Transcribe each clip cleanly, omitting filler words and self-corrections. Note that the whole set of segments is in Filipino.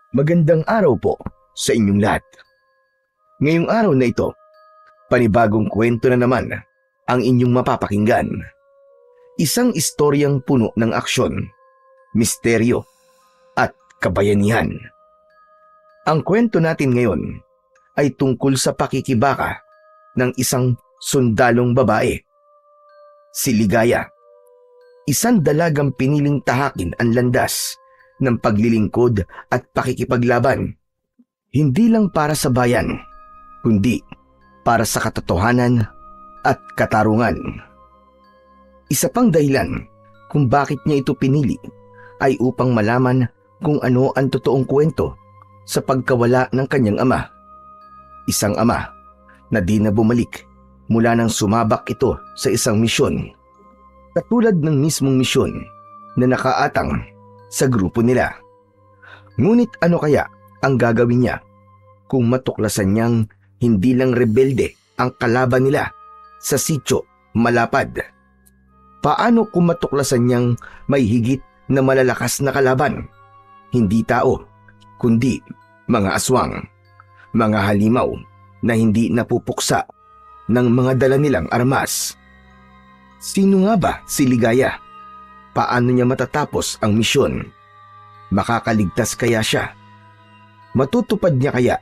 Magandang araw po sa inyong lahat. Ngayong araw na ito, panibagong kwento na naman ang inyong mapapakinggan. Isang istoryang puno ng aksyon, misteryo at kabayanihan. Ang kwento natin ngayon ay tungkol sa pakikibaka ng isang sundalong babae. Si Ligaya, isang dalagang piniling tahakin ang landas ng paglilingkod at pakikipaglaban, hindi lang para sa bayan, kundi para sa katotohanan at katarungan. Isa pang dahilan kung bakit niya ito pinili ay upang malaman kung ano ang totoong kwento sa pagkawala ng kanyang ama. Isang ama na di na bumalik mula nang sumabak ito sa isang misyon. Katulad ng mismong misyon na nakaatang sa grupo nila. Ngunit ano kaya ang gagawin niya kung matuklasan niyang hindi lang rebelde ang kalaban nila sa sitio Malapad? Paano kung matuklasan niyang may higit na malalakas na kalaban? Hindi tao, kundi mga aswang, mga halimaw na hindi napupuksa ng mga dala nilang armas. Sino nga ba si Ligaya? Paano niya matatapos ang misyon? Makakaligtas kaya siya? Matutupad niya kaya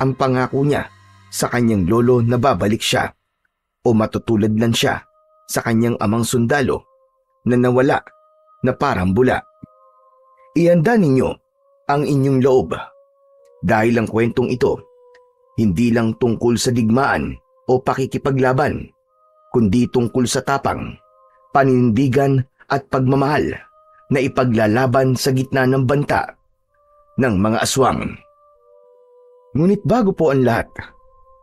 ang pangako niya sa kanyang lolo na babalik siya? O matutulad lang siya sa kanyang amang sundalo na nawala na parang bula? Ihanda ninyo ang inyong loob dahil ang kwentong ito hindi lang tungkol sa digmaan o pakikipaglaban, kundi tungkol sa tapang, paninindigan at pagmamahal na ipaglalaban sa gitna ng banta ng mga aswang. Ngunit bago po ang lahat,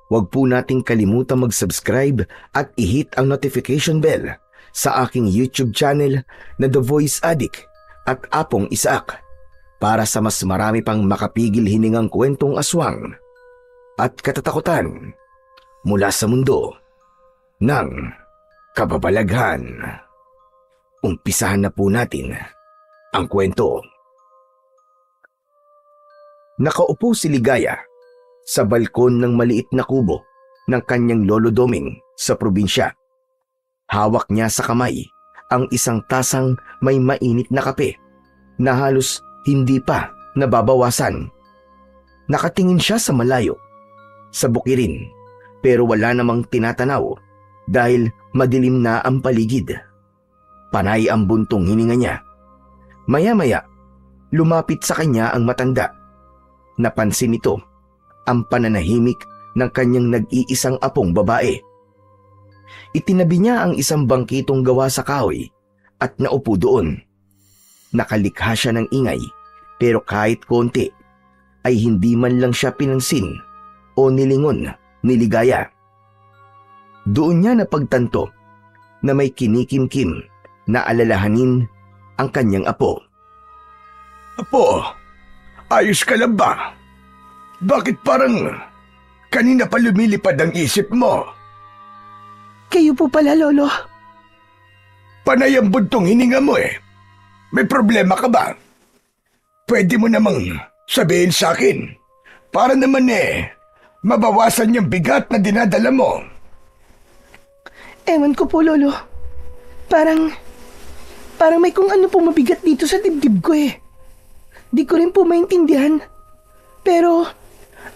huwag po nating kalimutan mag-subscribe at i-hit ang notification bell sa aking YouTube channel na The Voice Addict at Apong Isaac para sa mas marami pang makapigil hiningang kwentong aswang at katatakutan mula sa mundo ng kababalaghan. Umpisahan na po natin ang kwento. Nakaupo si Ligaya sa balkon ng maliit na kubo ng kanyang lolo Doming sa probinsya. Hawak niya sa kamay ang isang tasang may mainit na kape na halos hindi pa nababawasan. Nakatingin siya sa malayo, sa bukirin, pero wala namang tinatanaw dahil madilim na ang paligid. Panay ang buntong hininga niya. Maya-maya, lumapit sa kanya ang matanda. Napansin nito ang pananahimik ng kanyang nag-iisang apong babae. Itinabi niya ang isang bangkitong gawa sa kahoy at naupo doon. Nakalikha siya ng ingay, pero kahit konti ay hindi man lang siya pinansin o nilingon ni Ligaya. Doon niya napagtanto na may kinikimkim na alalahanin ang kanyang apo. Apo, ayos ka lang ba? Bakit parang kanina pa lumilipad ang isip mo? Kayo po pala, Lolo. Panay ang buntong hininga mo eh. May problema ka ba? Pwede mo namang sabihin sa akin para naman mabawasan yung bigat na dinadala mo. Ewan ko po, Lolo. Parang may kung ano po mabigat dito sa dibdib ko eh. Di ko rin po maintindihan. Pero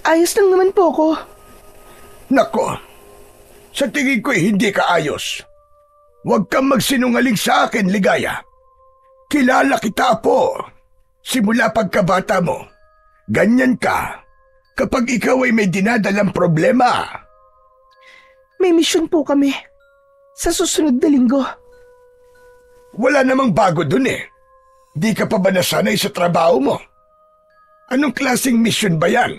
ayos lang naman po ako. Nako, sa tingin ko hindi ka ayos. Huwag kang magsinungaling sa akin, Ligaya. Kilala kita po. Simula pagkabata mo, ganyan ka kapag ikaw ay may dinadalang problema. May misyon po kami sa susunod na linggo. Wala namang bago dun eh. Di ka pa ba nasanay sa trabaho mo? Anong klaseng mission ba yan?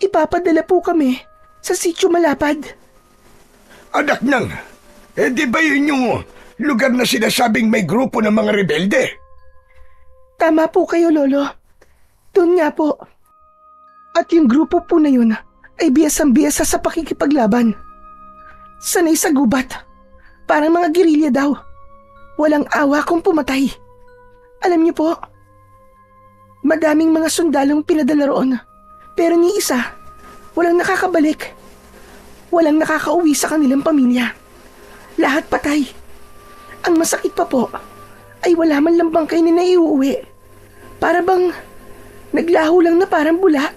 Ipapadala po kami sa sitio Malapad. Anak nang, di ba yun yung lugar na sinasabing may grupo ng mga rebelde? Tama po kayo, Lolo. Doon nga po. At yung grupo po na yun ay biyasang-biyasa sa pakikipaglaban. Sanay sa gubat. Parang mga gerilya daw. Walang awa kung pumatay. Alam niyo po, Madaming mga sundalong pinadala roon. Pero ni isa, walang nakakabalik. Walang nakakauwi sa kanilang pamilya. Lahat patay. Ang masakit pa po ay wala man lang bangkay na naiuwi. Para bang naglaho lang na parang bula.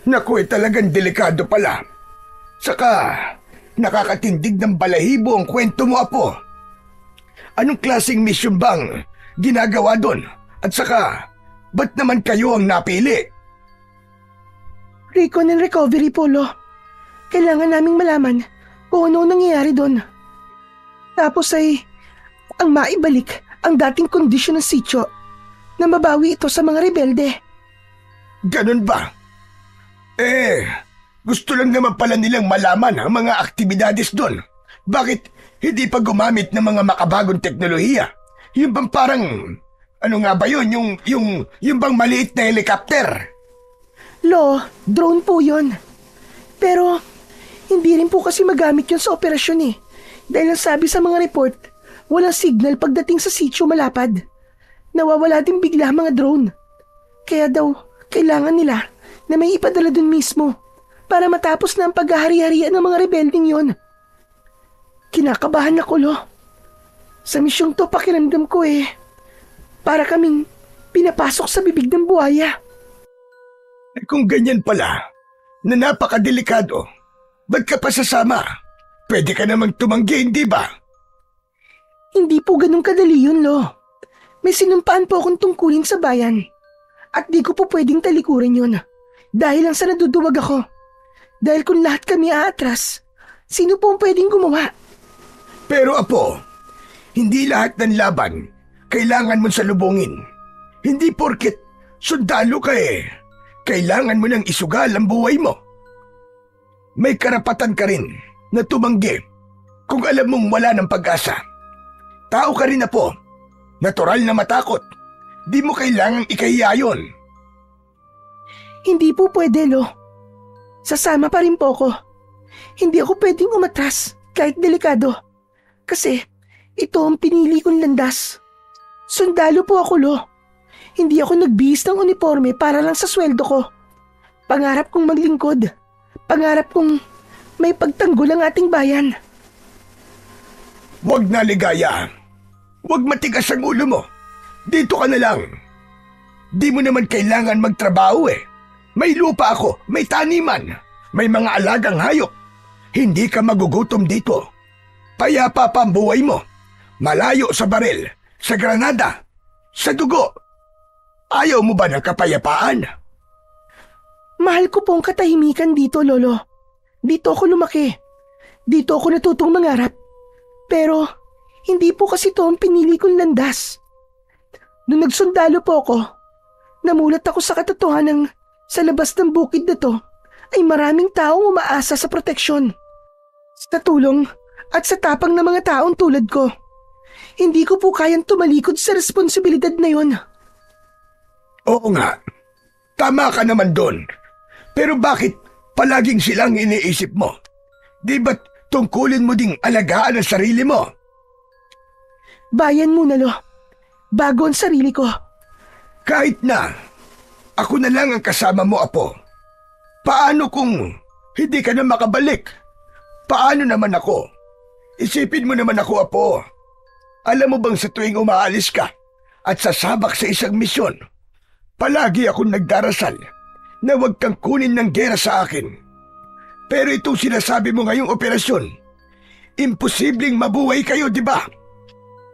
Naku, talagang delikado pala. Saka, nakakatindig ng balahibo ang kwento mo, Apo. Anong klaseng mission bang ginagawa doon? At saka, ba't naman kayo ang napili? Recon and recovery, Polo. Kailangan naming malaman kung ano nangyayari doon. Tapos ay, ang maibalik ang dating kondisyon ng sityo na mabawi ito sa mga rebelde. Ganun ba? Gusto lang naman pala nilang malaman ang mga aktibidades doon. Bakit hindi pa gumamit ng mga makabagong teknolohiya? Yung bang parang, ano nga ba yun? Yung bang maliit na helicopter? Drone po yun. Pero, hindi rin po kasi magamit yun sa operasyon eh. Dahil ang sabi sa mga report, walang signal pagdating sa sitio malapad. Nawawala din bigla mga drone. Kaya daw, kailangan nila na may ipadala dun mismo para matapos na ang paghahari-harian ng mga rebelding yon. Kinakabahan ako, Sa misyong to, pakiramdam ko para kaming pinapasok sa bibig ng buhaya. Kung ganyan pala, na napakadelikado, ba't ka pa sasama? Pwede ka namang tumanggi, hindi ba? Hindi po ganun kadali yun, May sinumpaan po akong tungkulin sa bayan. At di ko po pwedeng talikurin yun. Dahil lang sa naduduwag ako. Dahil kung lahat kami aatras, sino po ang pwedeng gumawa? Pero Apo, hindi lahat ng laban kailangan mong salubungin. Hindi porket sundalo ka kailangan mo nang isugal ang buhay mo. May karapatan ka rin na tumanggi kung alam mong wala ng pag-asa. Tao ka rin, Apo. Natural na matakot. Di mo kailangang ikahiya yun. Hindi po pwede, Sasama pa rin po ako. Hindi ako pwedeng umatras kahit delikado. Kasi ito ang pinili kong landas. Sundalo po ako, Hindi ako nagbihis ng uniforme para lang sa sweldo ko. Pangarap kong maglingkod. Pangarap kong may pagtanggol ang ating bayan. Huwag na, Ligaya. Huwag matigas ang ulo mo. Dito ka na lang. Di mo naman kailangan magtrabaho May lupa ako, may taniman, may mga alagang hayop. Hindi ka magugutom dito. Payapa pa ang buhay mo. Malayo sa baril, sa granada, sa dugo. Ayaw mo ba ng kapayapaan? Mahal ko pong katahimikan dito, Lolo. Dito ako lumaki. Dito ako natutong mangarap. Pero, hindi po kasi ito ang pinili kong landas. Nung nagsundalo po ako, namulat ako sa katotohanan sa labas ng bukid na to ay maraming taong umaasa sa proteksyon. Sa tulong at sa tapang ng mga taong tulad ko. Hindi ko po kayang tumalikod sa responsibilidad na yun. Oo nga, tama ka naman doon. Pero bakit palaging silang iniisip mo? Di ba't tungkulin mo ding alagaan ang sarili mo? Bayan muna, bago ang sarili ko. Kahit na, ako na lang ang kasama mo, Apo. Paano kung hindi ka na makabalik? Paano naman ako? Isipin mo naman ako, Apo. Alam mo bang sa tuwing umaalis ka at sasabak sa isang misyon, palagi akong nagdarasal na huwag kang kunin ng gera sa akin. Pero itong sinasabi mo ngayong operasyon, imposibleng mabuhay kayo, di ba?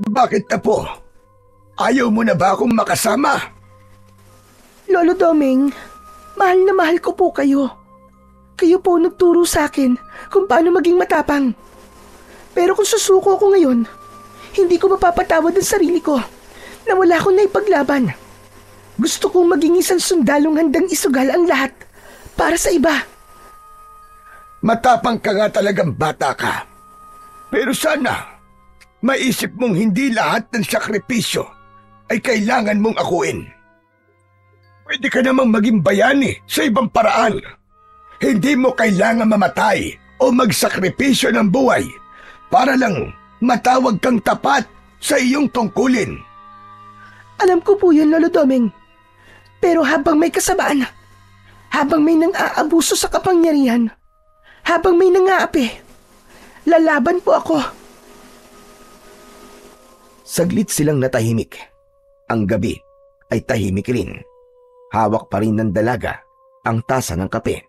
Bakit, Apo? Ayaw mo na ba akong makasama? Lolo Doming, mahal na mahal ko po kayo. Kayo po nagturo sa akin kung paano maging matapang. Pero kung susuko ako ngayon, hindi ko mapapatawad ang sarili ko na wala akong naipaglaban. Gusto kong maging isang sundalong handang isugal ang lahat para sa iba. Matapang ka nga talagang bata ka. Pero sana, maisip mong hindi lahat ng sakripisyo ay kailangan mong akuin. Pwede ka namang maging bayani sa ibang paraan. Hindi mo kailangan mamatay o magsakripisyo ng buhay para lang matawag kang tapat sa iyong tungkulin. Alam ko po yun, Lolo Doming. Pero habang may kasamaan, habang may nang-aabuso sa kapangyarihan, habang may nang-aapi, lalaban po ako. Saglit silang natahimik. Ang gabi ay tahimik rin. Hawak pa rin ng dalaga ang tasa ng kape.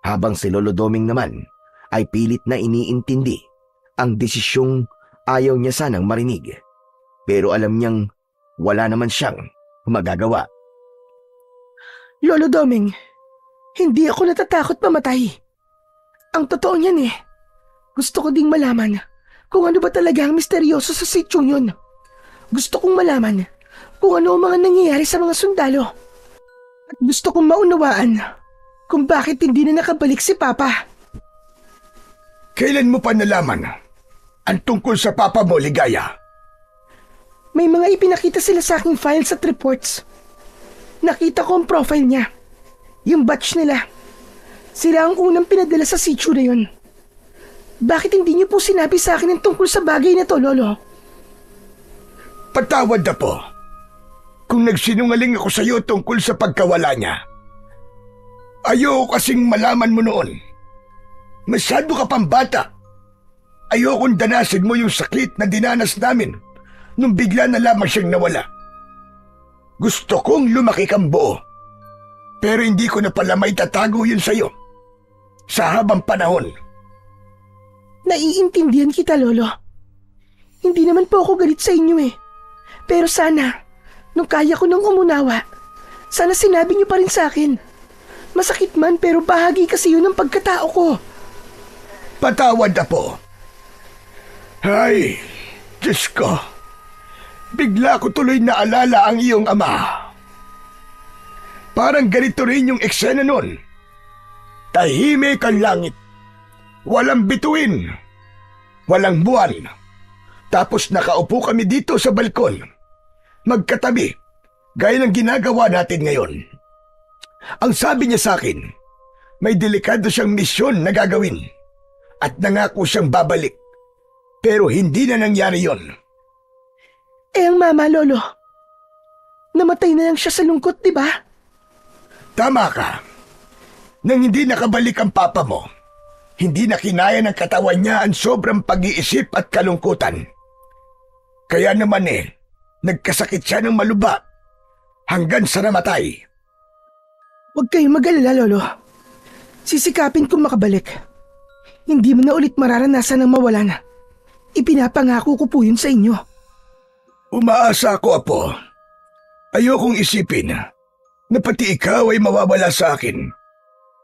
Habang si Lolo Doming naman ay pilit na iniintindi ang desisyong ayaw niya sanang marinig. Pero alam niyang wala naman siyang magagawa. Lolo Doming, hindi ako natatakot mamatay. Ang totoo niyan gusto ko ding malaman kung ano ba talaga ang misteryoso sa sityong yun. Gusto kong malaman kung ano ang mga nangyayari sa mga sundalo. At gusto kong maunawaan kung bakit hindi na nakabalik si Papa. Kailan mo pa nalaman ang tungkol sa papa mo, Ligaya? May mga ipinakita sila sa aking files at reports. Nakita ko ang profile niya. Yung batch nila. Sila ang unang pinadala sa sityo na yun. Bakit hindi niyo po sinabi sa akin ang tungkol sa bagay na to, Lolo? Patawad na po kung nagsinungaling ako sa iyo tungkol sa pagkawala niya. Ayoko kasing malaman mo noon. Masyado ka pang bata. Ayokong danasin mo yung sakit na dinanas namin nung bigla na lamang siyang nawala. Gusto kong lumaki kang buo. Pero hindi ko na pala may tatago yun sa iyo sa habang panahon. Naiintindihan kita, Lolo. Hindi naman po ako galit sa inyo Pero sana, nung kaya ko nang umunawa, sana sinabi niyo pa rin sa akin. Masakit man pero bahagi kasi yun ng pagkatao ko. Patawad na po. Ay, Diyos ko. Bigla ko tuloy naalala ang iyong ama. Parang ganito rin yung eksena nun. Tahimik ang langit. Walang bituin. Walang buwan. Tapos nakaupo kami dito sa balkon. Magkatabi, gaya ng ginagawa natin ngayon. Ang sabi niya sa akin, may delikado siyang misyon na gagawin at nangako siyang babalik. Pero hindi na nangyari yon. Ang mama, Lolo. Namatay na lang siya sa lungkot, di ba? Tama ka. Nang hindi nakabalik ang papa mo, hindi na kinaya ng katawan niya ang sobrang pag-iisip at kalungkutan. Kaya naman nagkasakit siya ng maluba hanggang sa namatay. Huwag kayong mag-alala, Lolo. Sisikapin kong makabalik. Hindi mo na ulit mararanasan ng mawalan. Ipinapangako ko po yun sa inyo. Umaasa ako, Apo. Ayokong isipin na pati ikaw ay mawawala sa akin.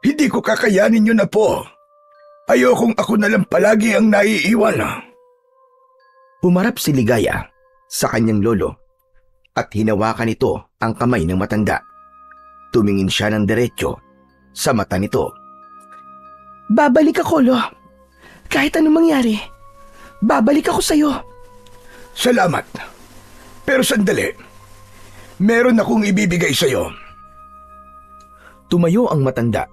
Hindi ko kakayanin yun, Apo. Ayokong ako na lang palagi ang naiiwan. Pumarap si Ligaya sa kanyang lolo at hinawakan nito ang kamay ng matanda. Tumingin siya ng diretsyo sa mata nito. Babalik ako, Lo. Kahit anong mangyari, babalik ako sa'yo. Salamat. Pero sandali. Meron akong ibibigay sa'yo. Tumayo ang matanda.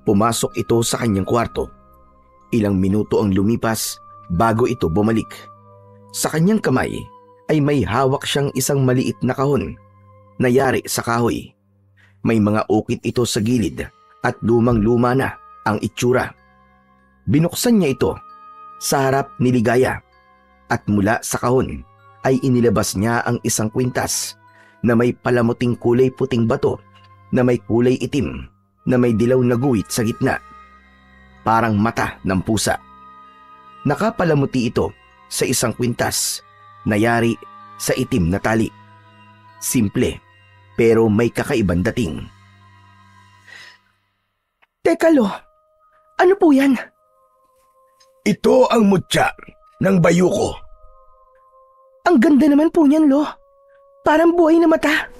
Pumasok ito sa kanyang kwarto. Ilang minuto ang lumipas bago ito bumalik. Sa kanyang kamay ay may hawak siyang isang maliit na kahon na yari sa kahoy. May mga ukit ito sa gilid at lumang-luma na ang itsura. Binuksan niya ito sa harap ni Ligaya at mula sa kahon ay inilabas niya ang isang kwintas na may palamuting kulay puting bato na may kulay itim na may dilaw na guhit sa gitna. Parang mata ng pusa. Nakapalamuti ito sa isang kwintas na yari sa itim na tali. Simple pero may kakaibang dating. Teka, Lo. Ano po yan? Ito ang mutya ng bayuko. Ang ganda naman po niyan, Lo. Parang buhay na mata.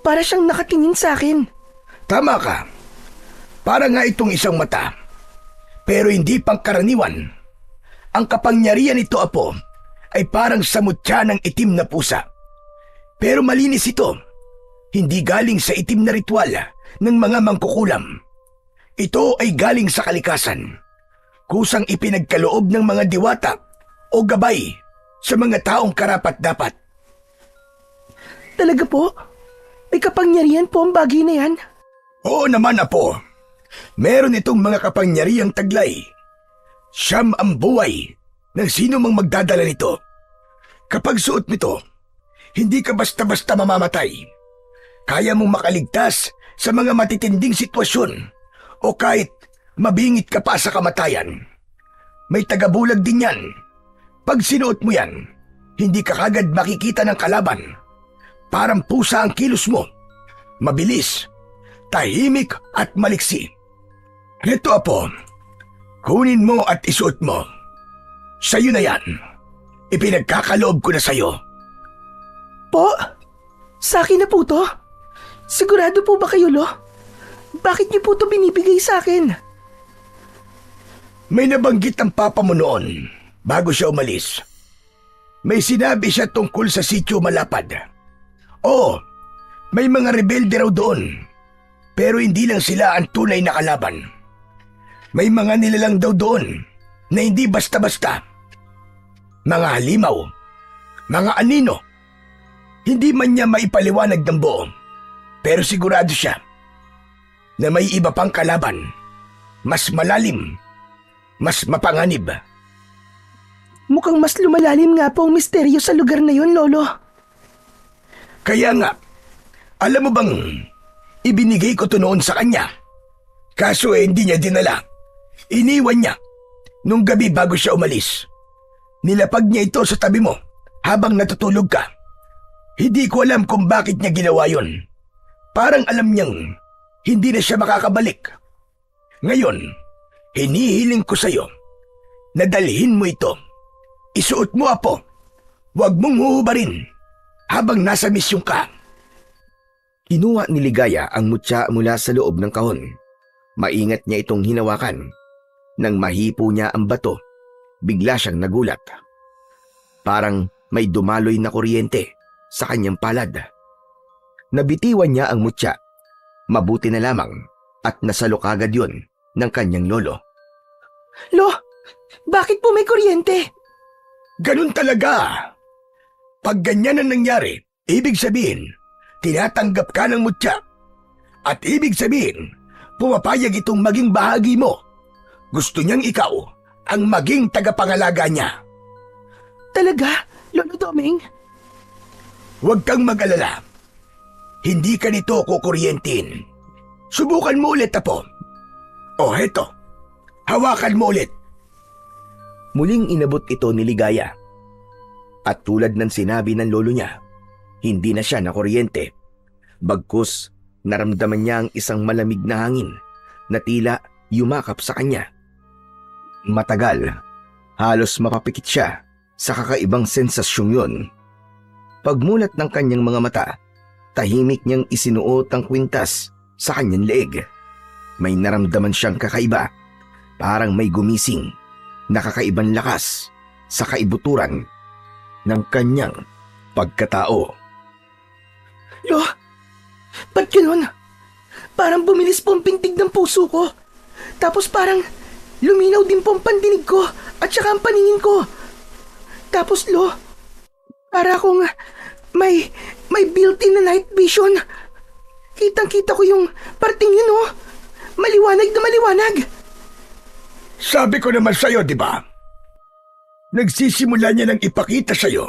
Para siyang nakatingin sa akin. Tama ka. Para nga itong isang mata. Pero hindi pangkaraniwan. Ang kapangyarihan nito, Apo, ay parang sa mutya ng itim na pusa. Pero malinis ito. Hindi galing sa itim na ritual ng mga mangkukulam. Ito ay galing sa kalikasan. Kusang ipinagkaloob ng mga diwata o gabay sa mga taong karapat-dapat. Talaga po? May kapangyarihan po ang bagay na yan. Oo naman, Apo. Meron itong mga kapangyarihang taglay. Siyam ang buhay ng sino mang magdadala nito. Kapag suot nito, hindi ka basta-basta mamamatay. Kaya mong makaligtas sa mga matitinding sitwasyon o kahit mabingit ka pa sa kamatayan. May tagabulag din yan. Pag sinuot mo yan, hindi ka kagad makikita ng kalaban. Parang pusa ang kilos mo. Mabilis, tahimik at maliksi. Ito, Apo, kunin mo at isuot mo. Sa'yo na yan. Ipinagkakaloob ko na sa'yo. Po? Sa akin na po to? Sigurado po ba kayo, Lo? Bakit niyo po to binibigay sa akin? May nabanggit ang papa mo noon bago siya umalis. May sinabi siya tungkol sa sitio Malapad. Oo, may mga rebelde raw doon. Pero hindi lang sila ang tunay na kalaban. May mga nilalang daw doon na hindi basta-basta. Mga halimaw, mga anino. Hindi man niya maipaliwanag ng buo, pero sigurado siya na may iba pang kalaban, mas malalim, mas mapanganib. Mukhang mas lumalalim nga po ang misteryo sa lugar na yun, Lolo. Kaya nga, alam mo bang ibinigay ko to noon sa kanya? Kaso hindi niya dinala. Iniwan niya nung gabi bago siya umalis. Nilapag niya ito sa tabi mo habang natutulog ka. Hindi ko alam kung bakit niya ginawa yun. Parang alam niyang hindi na siya makakabalik. Ngayon, hinihiling ko sa'yo na dalhin mo ito. Isuot mo, Apo. Huwag mong huhubarin habang nasa misyon ka. Kinuha ni Ligaya ang mutya mula sa loob ng kahon. Maingat niya itong hinawakan. Nang mahipo niya ang bato, bigla siyang nagulat. Parang may dumaloy na kuryente sa kanyang palad. Nabitiwan niya ang mutya. Mabuti na lamang at nasalok agad yun ng kanyang lolo. Lo, bakit po may kuryente? Ganun talaga. Pag ganyan ang nangyari, ibig sabihin, tinatanggap ka ng mutya. At ibig sabihin, pumapayag itong maging bahagi mo. Gusto niyang ikaw ang maging tagapangalaga niya. Talaga, Lolo Doming? Huwag kang mag-alala. Hindi ka nito kukuryentin. Subukan mo ulit, Apo. O heto, hawakan mo ulit. Muling inabot ito ni Ligaya. At tulad ng sinabi ng lolo niya, hindi na siya nakuryente. Bagkus, naramdaman niya ang isang malamig na hangin na tila yumakap sa kanya. Matagal, halos mapapikit siya sa kakaibang sensasyong yun. Pagmulat ng kanyang mga mata, tahimik niyang isinuot ang kwintas sa kanyang leeg. May naramdaman siyang kakaiba, parang may gumising na kakaibang lakas sa kaibuturan ng kanyang pagkatao. Lo, ba't ganun? Parang bumilis po ang pintig ng puso ko. Tapos parang luminaw din po ang pandinig ko at saka ang paningin ko. Tapos Lo, para akong may built-in na night vision. Kitang-kita ko yung parting yun, oh. Maliwanag na maliwanag. Sabi ko naman sa'yo, di ba? Nagsisimula niya nang ipakita sa'yo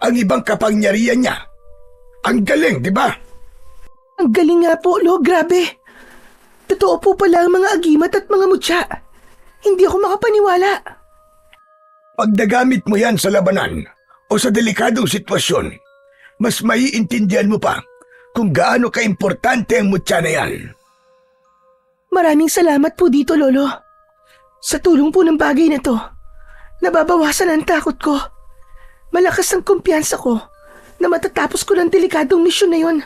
ang ibang kapangyarihan niya. Ang galing, di ba? Ang galing nga po, Lo. Grabe. Totoo po pala ang mga agimat at mga mutya. Hindi ako makapaniwala. Pag nagamit mo yan sa labanan o sa delikadong sitwasyon, mas maiintindihan mo pa kung gaano kaimportante ang mutya na yan. Maraming salamat po dito, Lolo. Sa tulong po ng bagay na to, nababawasan ang takot ko. Malakas ang kumpiyansa ko na matatapos ko ng delikadong misyon na yon.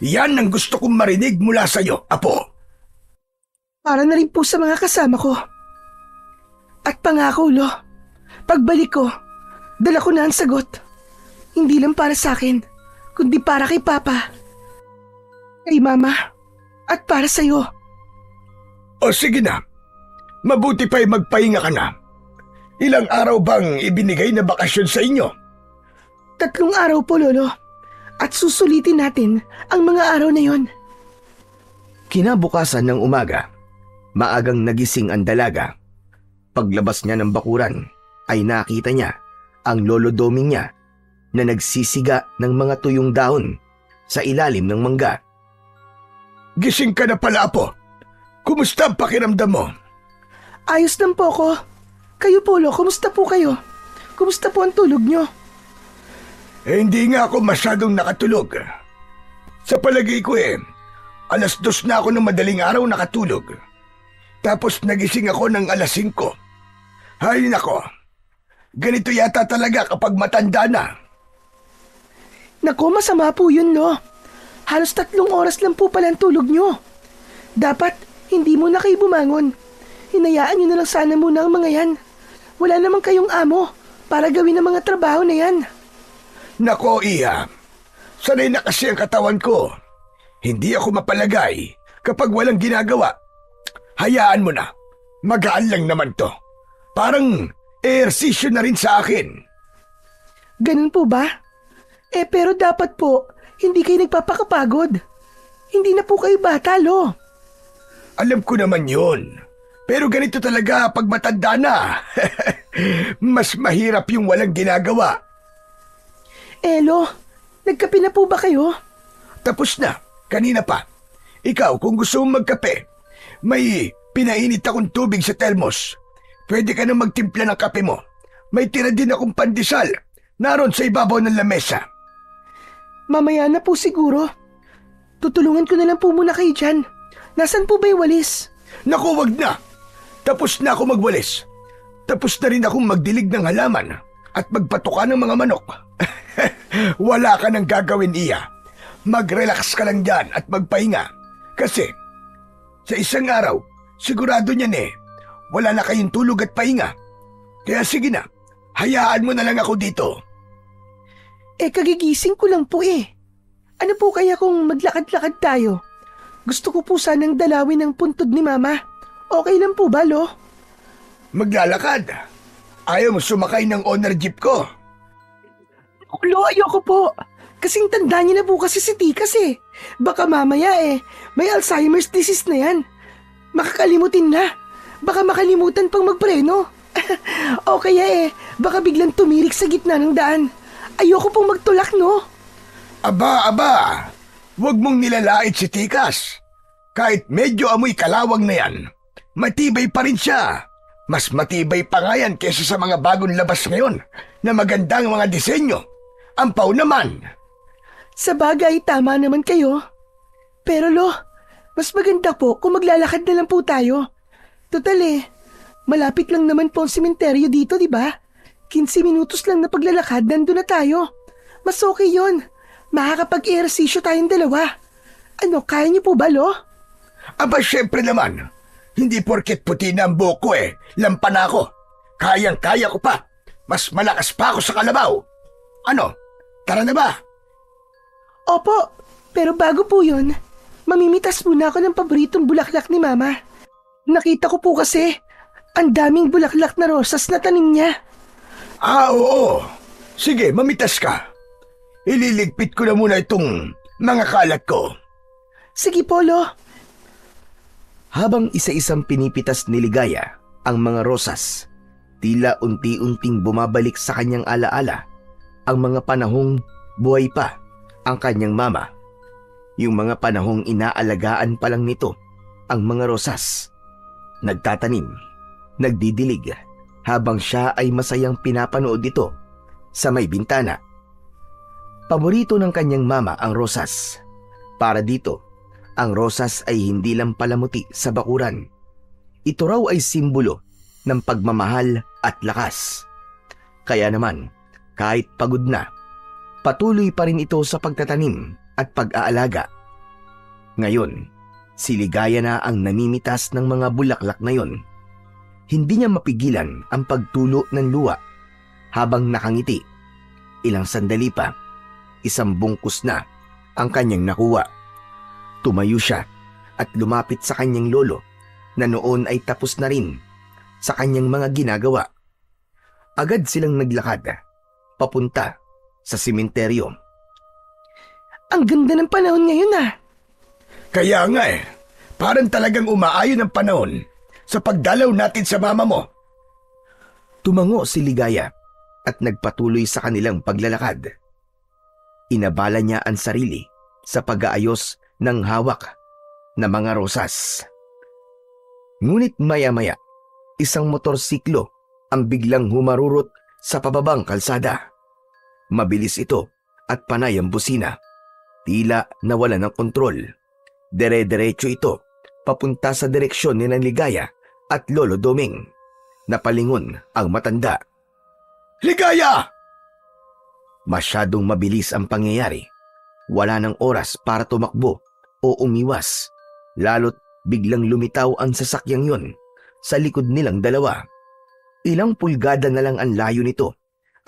Yan ang gusto kong marinig mula sa'yo, Apo. Para na rin po sa mga kasama ko. At pangako, Lo, pagbalik ko, dala ko na ang sagot. Hindi lang para sa akin, kundi para kay Papa, kay Mama, at para sa'yo. O sige na, mabuti pa'y magpahinga ka na. Ilang araw bang ibinigay na bakasyon sa inyo? 3 araw po, Lolo. At susulitin natin ang mga araw na yon. Kinabukasan ng umaga, maagang nagising ang dalaga. Paglabas niya ng bakuran ay nakita niya ang lolo doming niya na nagsisiga ng mga tuyong dahon sa ilalim ng mangga. Gising ka na pala, Apo. Kumusta ang pakiramdam mo? Ayos lang po ako. Kayo po, Lo, kumusta po kayo? Kumusta po ang tulog nyo? Hindi nga ako masyadong nakatulog. Sa palagay ko 2:00 na ako ng madaling araw nakatulog. Tapos nagising ako ng 5:00. Hay nako, ganito yata talaga kapag matanda na. Naku, masama po yun, Lo. Halos 3 oras lang po pala ang tulog nyo. Dapat hindi mo na kayo bumangon. Hinayaan nyo na lang sana muna ang mga yan. Wala naman kayong amo para gawin ang mga trabaho na yan. Nako, Iha. Sanay na kasi ang katawan ko. Hindi ako mapalagay kapag walang ginagawa. Hayaan mo na. Magaan lang naman to. Parang ehersisyo na rin sa akin. Ganun po ba? Pero dapat po, hindi kayo nagpapakapagod. Hindi na po kayo bata, Lo. Alam ko naman yun. Pero ganito talaga pag matanda na. Mas mahirap yung walang ginagawa. Lo, nagkape na po ba kayo? Tapos na. Kanina pa. Ikaw, kung gusto mong magkape, may pinainit akong tubig sa termos. Pwede ka na magtimpla ng kape mo. May tira din akong pandesal. Naroon sa ibabaw ng lamesa. Mamaya na po siguro. Tutulungan ko na lang po muna kayo dyan. Nasaan po ba yung walis? Naku, wag na. Tapos na ako magwalis. Tapos na rin akong magdilig ng halaman at magpatuka ng mga manok. Wala ka nang gagawin, Iya. Mag-relax ka lang dyan at magpahinga. Kasi sa isang araw, sigurado niyan wala na kayong tulog at pahinga. Kaya sige na, hayaan mo na lang ako dito. Kagigising ko lang po Ano po kaya kung maglakad-lakad tayo? Gusto ko po sanang dalawin ang puntod ni Mama. Okay lang po ba, Lo? Maglalakad? Ayaw mo sumakay ng owner jeep ko? Lo, ayoko po. Kasing tanda niya na po kasi si Tikas Baka mamaya may Alzheimer's disease na yan. Makakalimutin na. Baka makalimutan pang magpreno. O kaya baka biglang tumirik sa gitna ng daan. Ayoko pong magtulak, no? Aba, huwag mong nilalait si Tikas. Kahit medyo amoy kalawang na yan, matibay pa rin siya. Mas matibay pa nga yan kesa sa mga bagong labas ngayon na magandang mga disenyo. Ampaw naman. Sa bagay, tama naman kayo. Pero Lo, mas maganda po kung maglalakad na lang po tayo. Total malapit lang naman po ang sementeryo dito, di ba? 15 minutos lang na paglalakad, nandun na tayo. Mas okay yun. Makakapag-ehersisyo tayong dalawa. Ano, kaya niyo po ba, Lo? Aba, syempre naman. Hindi porket puti na ang buhok ko lampa na ako. Kayang-kaya ko pa. Mas malakas pa ako sa kalabaw. Ano, tara na ba? Opo, pero bago po yun, mamimitas muna ako ng paboritong bulaklak ni Mama. Nakita ko po kasi, ang daming bulaklak na rosas na tanim niya. Oo. Sige, mamitas ka. Ililigpit ko na muna itong mga kalat ko. Sige po, Lo. Habang isa-isang pinipitas ni Ligaya ang mga rosas, tila unti-unting bumabalik sa kanyang alaala ang mga panahong buhay pa ang kanyang mama. Yung mga panahong inaalagaan pa lang nito ang mga rosas. Nagtatanim, nagdidilig, habang siya ay masayang pinapanood ito sa may bintana. Paborito ng kanyang mama ang rosas. Para dito, ang rosas ay hindi lang palamuti sa bakuran. Ito raw ay simbolo ng pagmamahal at lakas. Kaya naman, kahit pagod na, patuloy pa rin ito sa pagtatanim at pag-aalaga. Ngayon, si Ligaya na ang namimitas ng mga bulaklak na yon. Hindi niya mapigilan ang pagtulo ng luha habang nakangiti. Ilang sandali pa, isang bungkus na ang kanyang nakuha. Tumayo siya at lumapit sa kanyang lolo na noon ay tapos na rin sa kanyang mga ginagawa. Agad silang naglakad papunta sa sementeryo. Ang ganda ng panahon ngayon ah. Kaya nga parang talagang umaayon ang panahon sa pagdalaw natin sa mama mo. Tumango si Ligaya at nagpatuloy sa kanilang paglalakad. Inabala niya ang sarili sa pag-aayos ng hawak na mga rosas. Ngunit maya-maya, isang motorsiklo ang biglang humarurot sa pababang kalsada. Mabilis ito at panay ang busina. Tila nawala ng kontrol. Dire-diretso ito papunta sa direksyon ni Ligaya at Lolo Doming. Napalingon ang matanda. Ligaya! Masyadong mabilis ang pangyayari. Wala nang oras para tumakbo o umiwas. Lalo't biglang lumitaw ang sasakyang yon sa likod nilang dalawa. Ilang pulgada na lang ang layo nito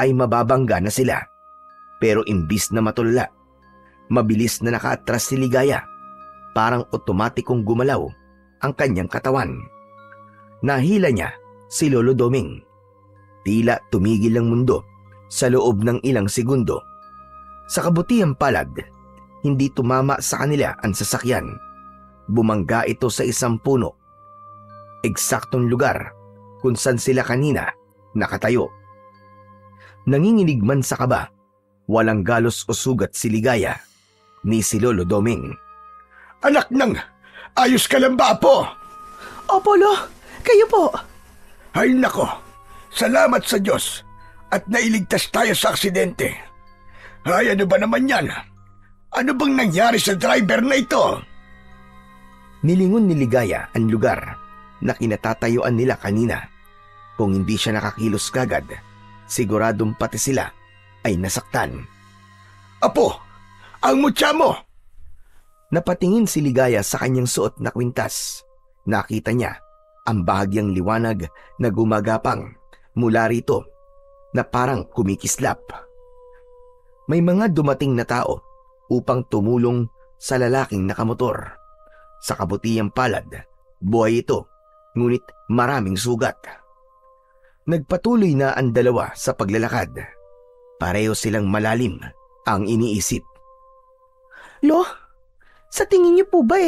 ay mababangga na sila. Pero imbis na matulala, mabilis na nakaatras si Ligaya. Parang otomatikong gumalaw ang kanyang katawan. Nahila niya si Lolo Doming. Tila tumigil ang mundo sa loob ng ilang segundo. Sa kabutihang palad, hindi tumama sa kanila ang sasakyan. Bumangga ito sa isang puno. Eksaktong lugar kung saan sila kanina nakatayo. Nanginginig man sa kaba, walang galos o sugat si Ligaya ni si Lolo Doming. Anak ng, ayos ka lang ba, Apo? Opo, Lo. Kayo po. Ay nako, salamat sa Diyos at nailigtas tayo sa aksidente. Ay, ano ba naman yan? Ano bang nangyari sa driver na ito? Nilingon ni Ligaya ang lugar na kinatatayuan nila kanina. Kung hindi siya nakakilos kagad, siguradong pati sila ay nasaktan. Apo, ang mutya mo! Napatingin si Ligaya sa kanyang suot na kwintas. Nakita niya ang bahagyang liwanag na gumagapang mula rito na parang kumikislap. May mga dumating na tao upang tumulong sa lalaking nakamotor. Sa kabutihang palad, buhay ito, ngunit maraming sugat. Nagpatuloy na ang dalawa sa paglalakad. Pareho silang malalim ang iniisip. Lo, sa tingin niyo po ba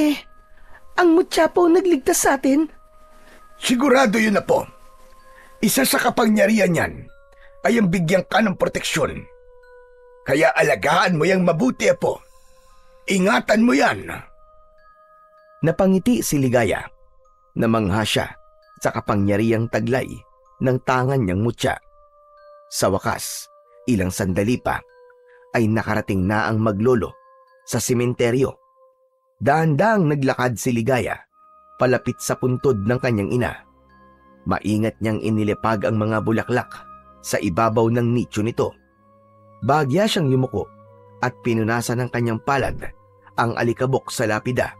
ang mutya po nagligtas sa atin? Sigurado yun na po. Isa sa kapangyarihan niyan ay ang bigyan ka ng proteksyon. Kaya alagaan mo yang mabuti, Apo. Ingatan mo yan. Napangiti si Ligaya. Namangha siya sa kapangyarihang taglay ng tangan niyang mutya. Sa wakas, ilang sandali pa ay nakarating na ang maglolo sa sementeryo. Dahan-dahang naglakad si Ligaya palapit sa puntod ng kanyang ina. Maingat niyang inilipag ang mga bulaklak sa ibabaw ng nicho nito. Bahagya siyang yumuko at pinunasan ng kanyang palad ang alikabok sa lapida.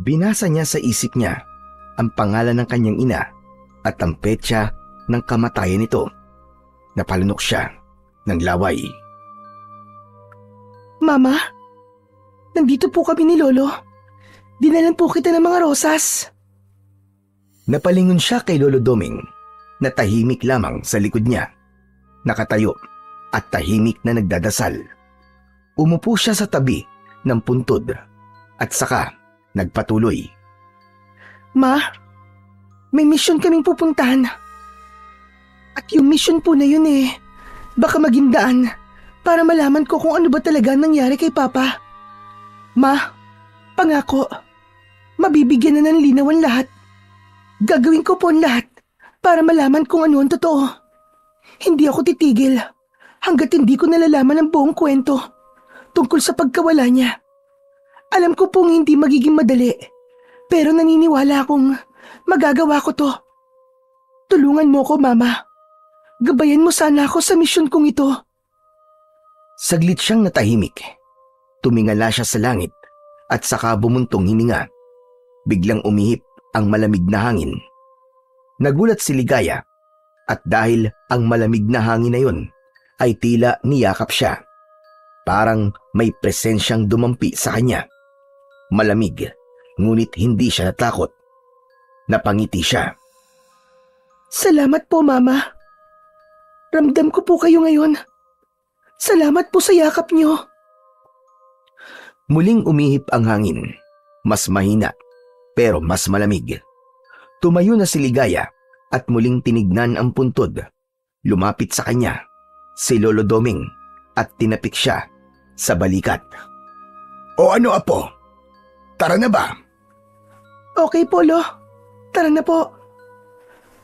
Binasa niya sa isip niya ang pangalan ng kanyang ina at ang petsa ng kamatayan nito. Napalunok siya ng laway. Mama, nandito po kami ni Lolo. Dinalan po kita ng mga rosas. Napalingon siya kay Lolo Doming na tahimik lamang sa likod niya. Nakatayo at tahimik na nagdadasal. Umupo siya sa tabi ng puntod at saka nagpatuloy. Ma, may mission kaming pupuntahan. At yung mission po na yun baka maging daan para malaman ko kung ano ba talaga nangyari kay Papa. Ma, pangako, mabibigyan na ng linaw ang lahat. Gagawin ko po ang lahat para malaman kung ano ang totoo. Hindi ako titigil hanggat hindi ko nalalaman ang buong kwento tungkol sa pagkawala niya. Alam ko pong hindi magiging madali, pero naniniwala akong magagawa ko to. Tulungan mo ko, Mama. Gabayan mo sana ako sa misyon kong ito. Saglit siyang natahimik. Tumingala siya sa langit at saka bumuntong hininga. Biglang umihip ang malamig na hangin. Nagulat si Ligaya at dahil ang malamig na hangin na yun ay tila niyakap siya. Parang may presensyang dumampi sa kanya. Malamig, ngunit hindi siya natakot. Napangiti siya. Salamat po, Mama. Ramdam ko po kayo ngayon. Salamat po sa yakap niyo. Muling umihip ang hangin. Mas mahina, pero mas malamig. Tumayo na si Ligaya at muling tinignan ang puntod. Lumapit sa kanya si Lolo Doming at tinapik siya sa balikat. O ano, apo? Tara na ba? Okay po, Lo. Tara na po.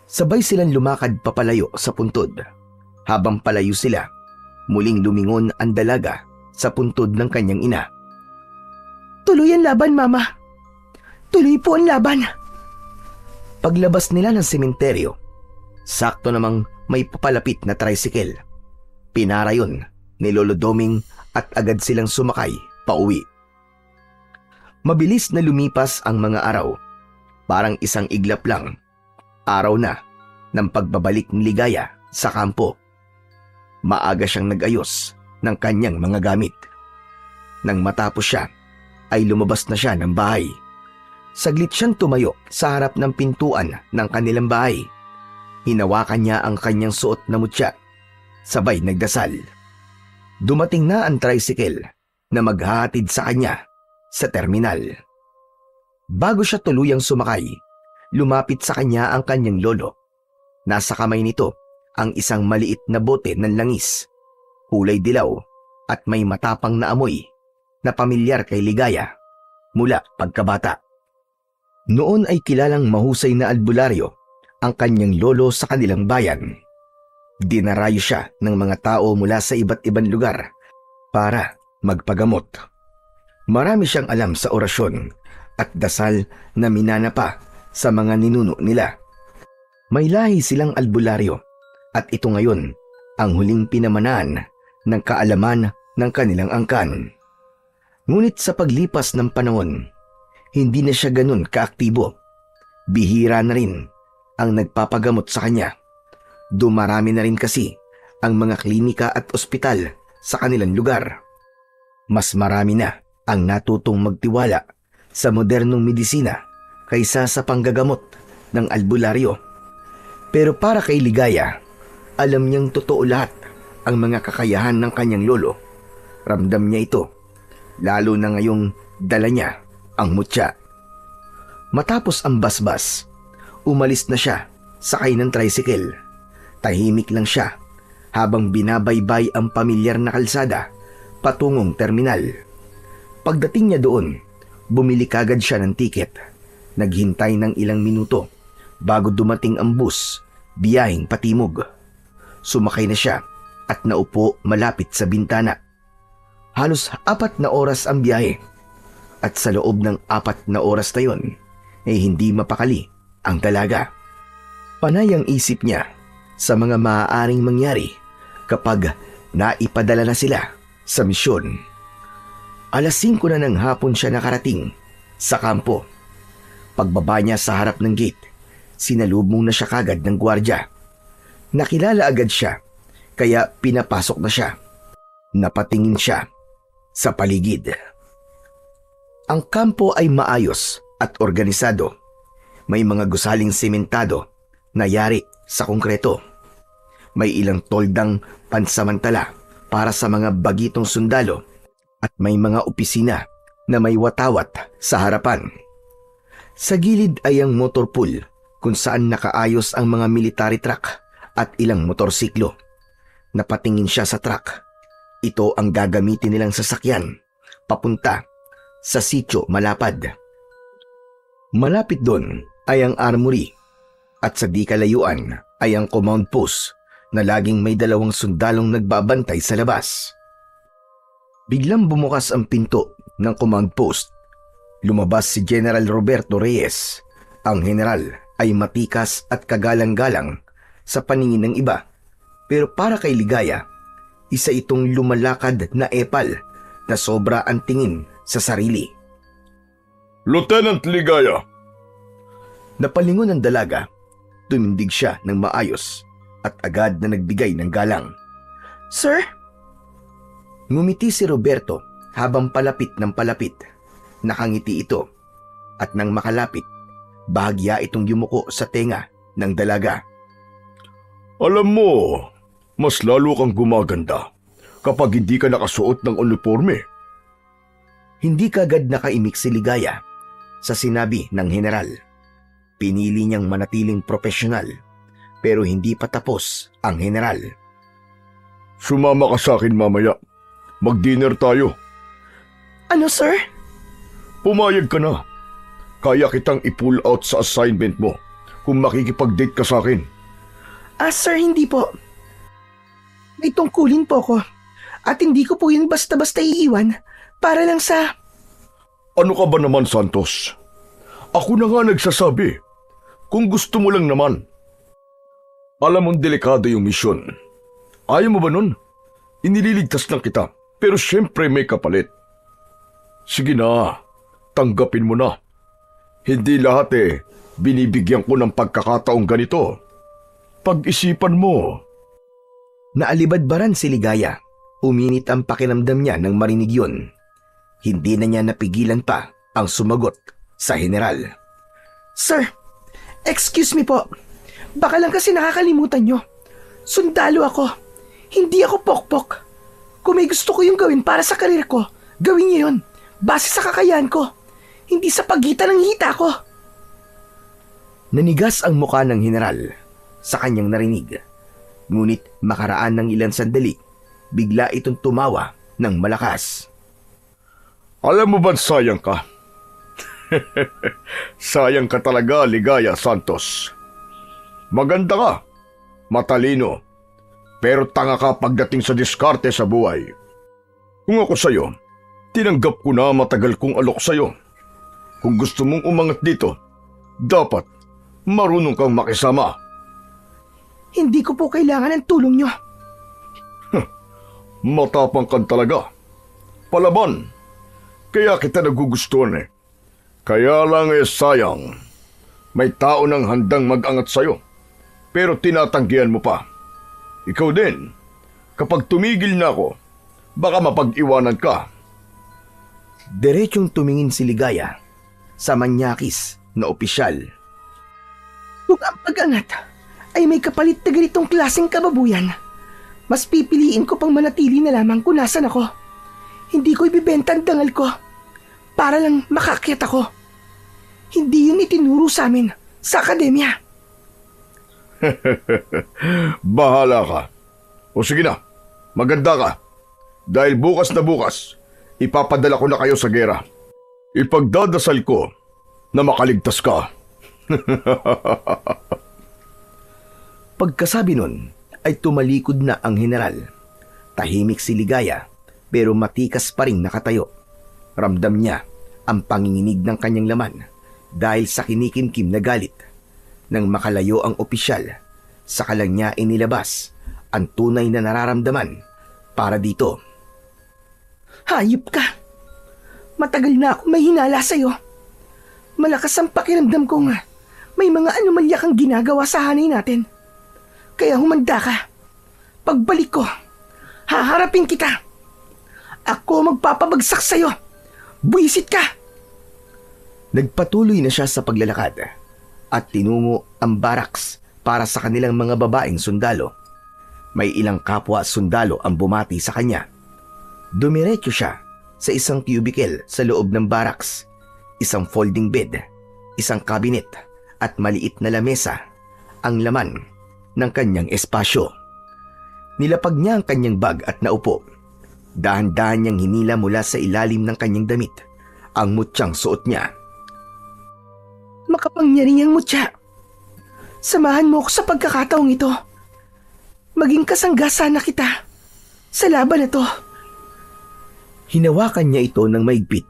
Sabay silang lumakad papalayo sa puntod. Habang palayo sila, muling lumingon ang dalaga sa puntod ng kanyang ina. Tuloy ang laban, Mama. Tuloy po ang laban. Paglabas nila ng sementeryo, sakto namang may papalapit na tricycle. Pinara yun ni Lolo Doming at agad silang sumakay pauwi. Mabilis na lumipas ang mga araw. Parang isang iglap lang. Araw na ng pagbabalik ni Ligaya sa kampo. Maaga siyang nag-ayos ng kanyang mga gamit. Nang matapos siya, ay lumabas na siya ng bahay. Saglit siyang tumayo sa harap ng pintuan ng kanilang bahay. Hinawakan niya ang kanyang suot na mutya. Sabay nagdasal. Dumating na ang tricycle na maghahatid sa kanya sa terminal. Bago siya tuluyang sumakay, lumapit sa kanya ang kanyang lolo. Nasa kamay nito ang isang maliit na bote ng langis, kulay dilaw at may matapang na amoy na pamilyar kay Ligaya mula pagkabata. Noon ay kilalang mahusay na albularyo ang kanyang lolo sa kanilang bayan. Dinarayo siya ng mga tao mula sa iba't ibang lugar para magpagamot. Marami siyang alam sa orasyon at dasal na minana pa sa mga ninuno nila. May lahi silang albularyo at ito ngayon ang huling pinamanaan ng kaalaman ng kanilang angkan. Ngunit sa paglipas ng panahon, hindi na siya ganun kaaktibo. Bihira na rin ang nagpapagamot sa kanya. Dumarami na rin kasi ang mga klinika at ospital sa kanilang lugar. Mas marami na ang natutong magtiwala sa modernong medisina kaysa sa panggagamot ng albularyo. Pero para kay Ligaya, alam niyang totoo lahat ang mga kakayahan ng kanyang lolo. Ramdam niya ito, lalo na ngayong dala niya ang mutya. Matapos ang basbas, umalis na siya sakay ng tricycle. Tahimik lang siya habang binabaybay ang pamilyar na kalsada patungong terminal. Pagdating niya doon, bumili kagad siya ng tiket. Naghintay ng ilang minuto bago dumating ang bus biyaheng patimog. Sumakay na siya at naupo malapit sa bintana. Halos 4 na oras ang biyahe at sa loob ng 4 na oras na yon ay hindi mapakali ang dalaga. Panay ang isip niya sa mga maaaring mangyari kapag naipadala na sila sa misyon. 5:00 na ng hapon siya nakarating sa kampo. Pagbaba niya sa harap ng gate, sinalubong na siya kagad ng gwardya. Nakilala agad siya, kaya pinapasok na siya. Napatingin siya sa paligid. Ang kampo ay maayos at organisado. May mga gusaling sementado na yari sa konkreto. May ilang toldang pansamantala para sa mga bagitong sundalo at may mga opisina na may watawat sa harapan. Sa gilid ay ang motor pool kung saan nakaayos ang mga military truck at ilang motorsiklo. Napatingin siya sa truck. Ito ang gagamitin nilang sasakyan papunta sa sitio malapad. Malapit doon ay ang armory at sa di kalayuan ay ang command post na laging may 2 sundalong nagbabantay sa labas. Biglang bumukas ang pinto ng command post. Lumabas si General Roberto Reyes. Ang general ay matikas at kagalang-galang sa paningin ng iba. Pero para kay Ligaya, isa itong lumalakad na epal na sobra ang tingin sa sarili. Lieutenant Ligaya! Napalingon ang dalaga. Tumindig siya ng maayos at agad na nagbigay ng galang. Sir? Ngumiti si Roberto habang palapit ng palapit. Nakangiti ito at nang makalapit, bahagya itong yumuko sa tenga ng dalaga. Alam mo, mas lalo kang gumaganda kapag hindi ka nakasuot ng uniforme. Hindi kagad nakaimik si Ligaya sa sinabi ng general. Pinili niyang manatiling profesional pero hindi pa tapos ang general. Sumama ka sa akin mamaya. Mag-dinner tayo. Ano, sir? Pumayag ka na. Kaya kitang i-pull out sa assignment mo kung makikipag-date ka sa akin. Sir, hindi po. May tungkulin po ko. At hindi ko po yun basta-basta iiwan para lang sa... Ano ka ba naman, Santos? Ako na nga nagsasabi. Kung gusto mo lang naman. Alam mong delikado yung misyon. Ayaw mo ba nun? Inililigtas lang kita, pero syempre may kapalit. Sige na, tanggapin mo na. Hindi lahat binibigyan ko ng pagkakataong ganito. Pag-isipan mo. Naalibadbaran si Ligaya. Uminit ang pakiramdam niya nang marinig yun. Hindi na niya napigilan pa ang sumagot sa general. Sir, excuse me po. Baka lang kasi nakakalimutan nyo. Sundalo ako. Hindi ako pokpok. Kung may gusto ko yung gawin para sa karir ko, gawin niyo yun. Base sa kakayahan ko. Hindi sa pagitan ng hita ko. Nanigas ang mukha ng general sa kanyang narinig. Ngunit makaraan ng ilang sandali, bigla itong tumawa ng malakas. Alam mo ba sayang ka? Sayang ka talaga, Ligaya Santos. Maganda ka, matalino, pero tanga ka pagdating sa diskarte sa buhay. Kung ako sa'yo, tinanggap ko na matagal kong alok sa'yo. Kung gusto mong umangat dito, dapat marunong kang makisama. Hindi ko po kailangan ng tulong nyo. Matapang ka talaga. Palaban. Kaya kita nagugustuhan Kaya lang sayang. May tao nang handang mag-angat sa'yo. Pero tinatanggihan mo pa. Ikaw din. Kapag tumigil na ako, baka mapag-iwanan ka. Diretsyong tumingin si Ligaya sa manyakis na opisyal. Kung ang pag-angat ay may kapalit na ganitong klaseng kababuyan, mas pipiliin ko pang manatili na lamang kung nasan ako. Hindi ko ibibenta ang dangal ko para lang makakyat ako. Hindi yun itinuro sa amin sa akademya. Bahala ka. O sige na, maganda ka. Dahil bukas na bukas, ipapadala ko na kayo sa gera. Ipagdadasal ko na makaligtas ka. Pagkasabi nun, ay tumalikod na ang general. Tahimik si Ligaya, pero matikas pa ring nakatayo. Ramdam niya ang panginginig ng kanyang laman dahil sa kinikimkim na galit. Nang makalayo ang opisyal, saka lang niya inilabas ang tunay na nararamdaman para dito. Hayop ka! Matagal na ako may hinala sa'yo. Malakas ang pakiramdam ko nga. May mga anomalya kang ginagawa sa hanay natin. Kaya humanda ka. Pagbalik ko, haharapin kita. Ako magpapabagsak sa'yo. Buwisit ka! Nagpatuloy na siya sa paglalakad at tinungo ang barracks para sa kanilang mga babaeng sundalo. May ilang kapwa sundalo ang bumati sa kanya. Dumiretso siya sa isang cubicle sa loob ng barracks, isang folding bed, isang cabinet at maliit na lamesa ang laman ng kanyang espasyo. Nilapag niya ang kanyang bag at naupo. Dahan-dahan niyang hinila mula sa ilalim ng kanyang damit ang mutyang suot niya. Makapangyarihang mutya. Samahan mo ako sa pagkakataong ito. Maging kasangga sana kita sa laban na to. Hinawakan niya ito ng maigpit,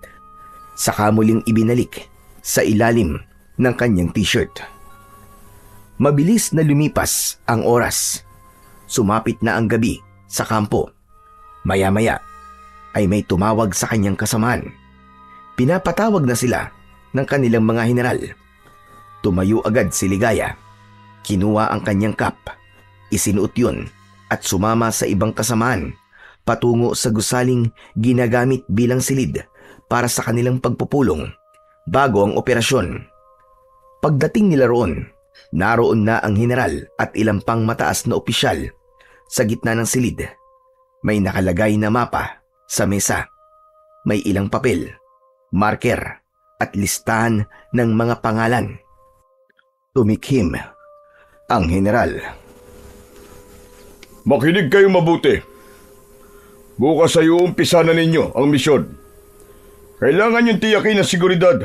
saka muling ibinalik sa ilalim ng kanyang t-shirt. Mabilis na lumipas ang oras. Sumapit na ang gabi sa kampo. Maya-maya ay may tumawag sa kanyang kasamahan. Pinapatawag na sila ng kanilang mga general. Tumayo agad si Ligaya. Kinuha ang kanyang cap, isinuot yun at sumama sa ibang kasamahan patungo sa gusaling ginagamit bilang silid para sa kanilang pagpupulong bago ang operasyon. Pagdating nila roon, naroon na ang general at ilang pang mataas na opisyal sa gitna ng silid. May nakalagay na mapa sa mesa. may ilang papel, marker at listahan ng mga pangalan. Tumikhim ang general. Makinig kayo mabuti. Bukas ay uumpisa na ninyo ang misyon. Kailangan yung tiyakin ang seguridad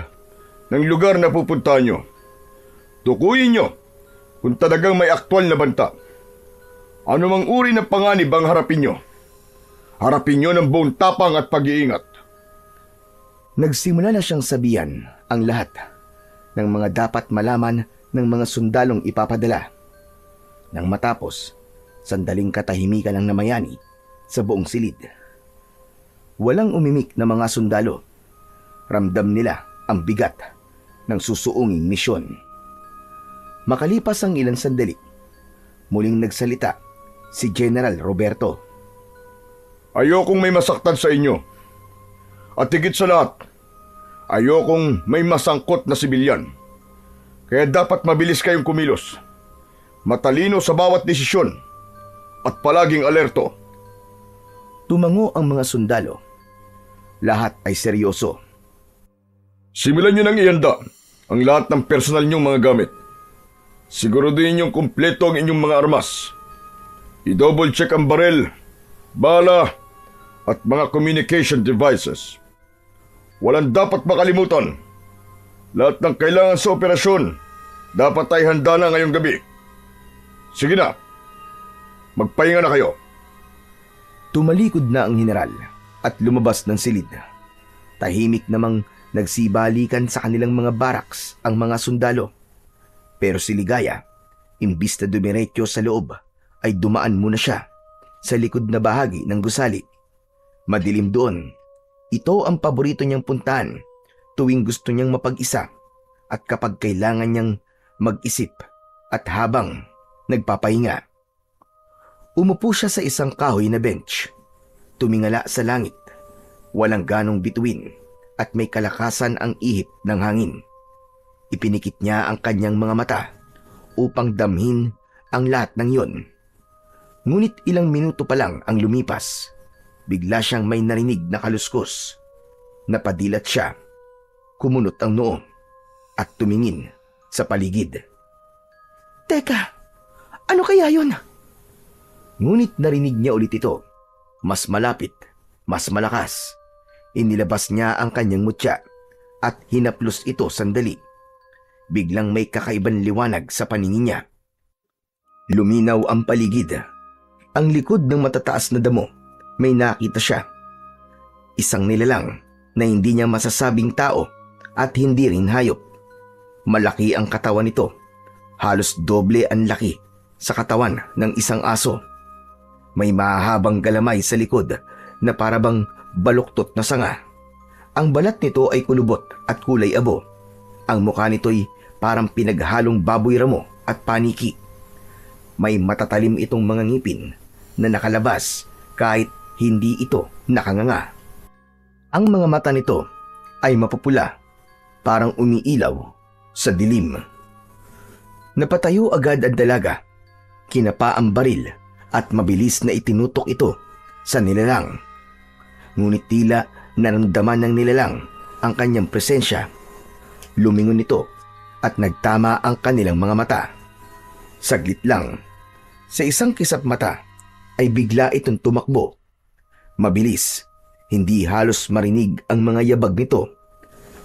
ng lugar na pupuntahan nyo. Tukuyin nyo kung talagang may aktwal na banta. Ano mang uri ng panganib ang harapin nyo. Harapin nyo ng buong tapang at pag-iingat. Nagsimula na siyang sabihan ang lahat ng mga dapat malaman ng mga sundalong ipapadala. Nang matapos, sandaling katahimikan ang namayani sa buong silid. Walang umimik na mga sundalo. Ramdam nila ang bigat ng susuunging misyon. Makalipas ang ilang sandali, muling nagsalita si General Roberto. Ayokong may masaktan sa inyo. At higit sa lahat, ayokong may masangkot na sibilyan. Kaya dapat mabilis kayong kumilos. Matalino sa bawat desisyon at palaging alerto. Tumango ang mga sundalo. Lahat ay seryoso. Simulan nyo nang ihanda ang lahat ng personal nyong mga gamit. Siguraduhin nyong kumpleto ang inyong mga armas. I-double check ang barel, bala, at mga communication devices. Walang dapat makalimutan. Lahat ng kailangan sa operasyon dapat ay handa na ngayong gabi. Sige na, magpahinga na kayo. Tumalikod na ang general at lumabas ng silid. Tahimik namang nagsibalikan sa kanilang mga baraks ang mga sundalo. Pero si Ligaya, imbis na dumiretso sa loob, ay dumaan muna siya sa likod na bahagi ng gusali. Madilim doon. Ito ang paborito niyang puntahan tuwing gusto niyang mapag-isa at kapag kailangan niyang mag-isip at habang nagpapahinga. Umupo siya sa isang kahoy na bench. Tumingala sa langit. Walang ganong bituin at may kalakasan ang ihip ng hangin. Ipinikit niya ang kanyang mga mata upang damhin ang lahat ng iyon. Ngunit ilang minuto pa lang ang lumipas. Bigla siyang may narinig na kaluskos. Napadilat siya. Kumunot ang noo at tumingin sa paligid. Teka, ano kaya yun? Ngunit narinig niya ulit ito. Mas malapit, mas malakas. Inilabas niya ang kanyang mutya at hinaplos ito sandali. Biglang may kakaibang liwanag sa paningin niya. Luminaw ang paligid. Ang likod ng matataas na damo, may nakita siya. Isang nilalang na hindi niya masasabing tao at hindi rin hayop. Malaki ang katawan nito. Halos doble ang laki sa katawan ng isang aso. May mahahabang galamay sa likod na parabang baluktot na sanga. Ang balat nito ay kulubot at kulay abo. Ang mukha nito'y parang pinaghalong baboy ramo at paniki. May matatalim itong mga ngipin na nakalabas kahit hindi ito nakanganga. Ang mga mata nito ay mapupula, parang umiilaw sa dilim. Napatayo agad ang dalaga, kinapa ang baril at mabilis na itinutok ito sa nilalang. Ngunit tila naramdaman ng nilalang ang kanyang presensya. Lumingon ito at nagtama ang kanilang mga mata. Saglit lang, sa isang kisap mata ay bigla itong tumakbo. Mabilis, hindi halos marinig ang mga yabag nito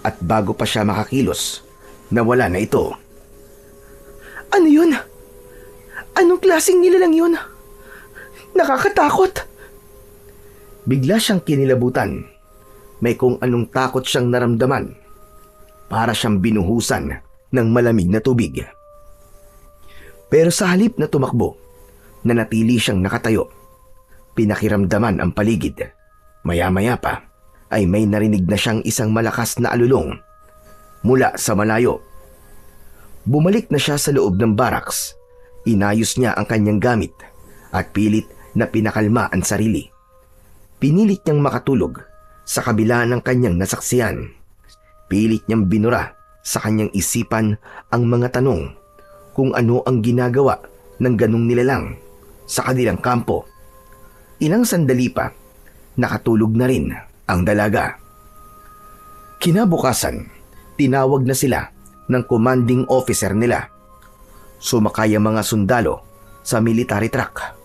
at bago pa siya makakilos, nawala na ito. Ano yun? Anong klaseng nilalang yun? Nakakatakot. Bigla siyang kinilabutan. May kung anong takot siyang naramdaman. Para siyang binuhusan ng malamig na tubig. Pero sa halip na tumakbo, nanatili siyang nakatayo. Pinakiramdaman ang paligid. Maya-maya pa ay may narinig na siyang isang malakas na alulong mula sa malayo. Bumalik na siya sa loob ng barracks. Inayos niya ang kanyang gamit at pilit na pinakalma ang sarili. Pinilit niyang makatulog sa kabila ng kanyang nasaksiyan. Pilit niyang binura sa kanyang isipan ang mga tanong kung ano ang ginagawa ng ganong nilalang sa kanilang kampo. Ilang sandali pa, nakatulog na rin ang dalaga. Kinabukasan, tinawag na sila ng commanding officer nila. Sumakay ang mga sundalo sa military truck.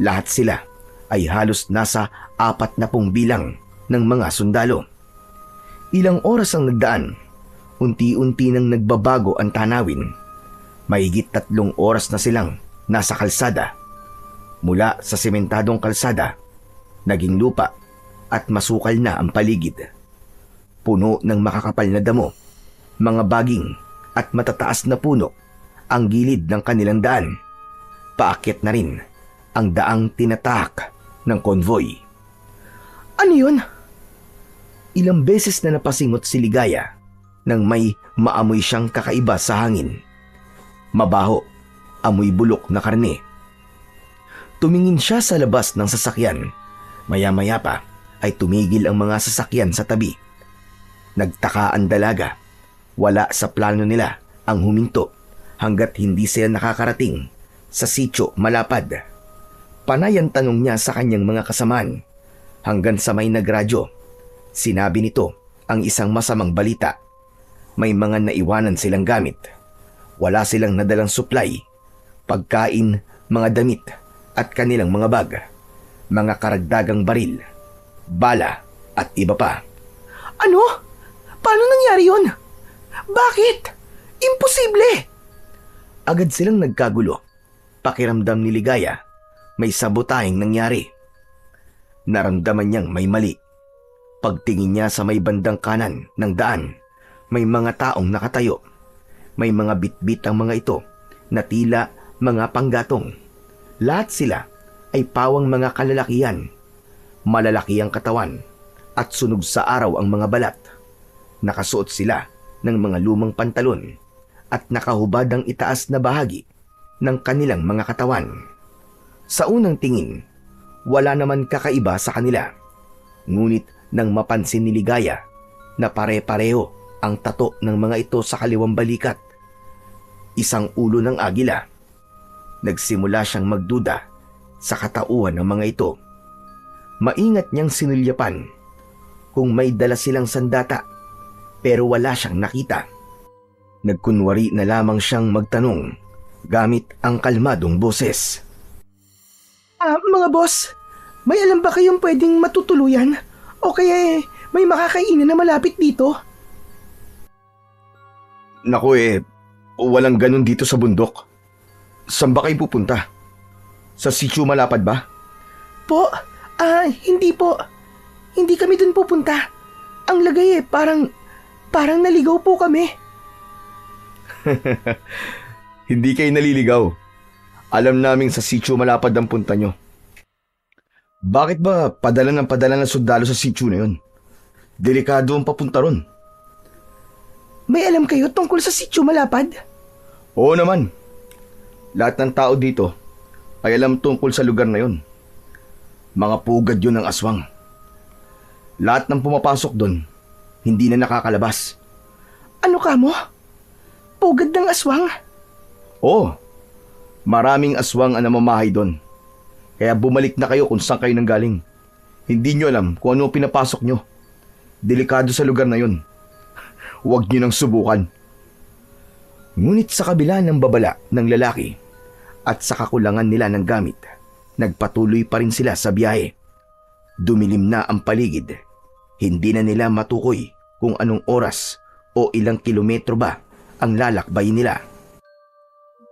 Lahat sila ay halos nasa 40 bilang ng mga sundalo. Ilang oras ang nagdaan, unti-unti nang nagbabago ang tanawin. Mahigit 3 oras na silang nasa kalsada. Mula sa sementadong kalsada, naging lupa at masukal na ang paligid. Puno ng makakapal na damo, mga baging at matataas na puno ang gilid ng kanilang daan. Paakyat na rin ang daang tinatahak ng konvoy. Ano yun? Ilang beses na napasingot si Ligaya nang may maamoy siyang kakaiba sa hangin. Mabaho, amoy bulok na karne. Tumingin siya sa labas ng sasakyan. Maya-maya pa ay tumigil ang mga sasakyan sa tabi. Nagtaka ang dalaga. Wala sa plano nila ang huminto hanggat hindi sila nakakarating sa sitio Malapad. Panay ang tanong niya sa kanyang mga kasamaan hanggang sa may nagradyo. Sinabi nito ang isang masamang balita. May mga naiwanan silang gamit. Wala silang nadalang supply, pagkain, mga damit at kanilang mga bag, mga karagdagang baril, bala at iba pa. Ano? Paano nangyari yun? Bakit? Imposible! Agad silang nagkagulo. Pakiramdam ni Ligaya, may sabotaheng nangyari. Naramdaman niyang may mali. Pagtingin niya sa may bandang kanan ng daan, may mga taong nakatayo. May mga bitbit ang mga ito na tila mga panggatong. Lahat sila ay pawang mga kalalakihan. Malalaki ang katawan at sunog sa araw ang mga balat. Nakasuot sila ng mga lumang pantalon at nakahubad ang itaas na bahagi ng kanilang mga katawan. Sa unang tingin, wala naman kakaiba sa kanila. Ngunit nang mapansin ni Ligaya na pare-pareho ang tato ng mga ito sa kaliwang balikat, isang ulo ng agila, nagsimula siyang magduda sa katauhan ng mga ito. Maingat niyang sinulyapan kung may dala silang sandata, pero wala siyang nakita. Nagkunwari na lamang siyang magtanong gamit ang kalmadong boses. Mga boss, may alam ba kayong pwedeng matutuluyan? O kaya may makakainan na malapit dito? Naku walang ganun dito sa bundok. Saan ba kayo pupunta? Sa sitio Malapad ba? Po, hindi po. Hindi kami dun pupunta. Ang lagay parang naligaw po kami. Hindi kayo naliligaw. Alam naming sa sitio Malapad ang punta nyo. Bakit ba padala ng sundalo sa sitio na yun? Delikado ang papunta ron. May alam kayo tungkol sa sitio Malapad? Oo naman. Lahat ng tao dito ay alam tungkol sa lugar na yun. Mga pugad yun ng aswang. Lahat ng pumapasok doon, hindi na nakakalabas. Ano ka mo? Pugad ng aswang? Oo. Maraming aswang ang namamahay doon. Kaya bumalik na kayo kung saan kayo nanggaling. Hindi nyo alam kung ano pinapasok nyo. Delikado sa lugar na yun. Huwag nyo nang subukan. Ngunit sa kabila ng babala ng lalaki at sa kakulangan nila ng gamit, nagpatuloy pa rin sila sa biyahe. Dumilim na ang paligid. Hindi na nila matukoy kung anong oras o ilang kilometro ba ang lalakbay nila.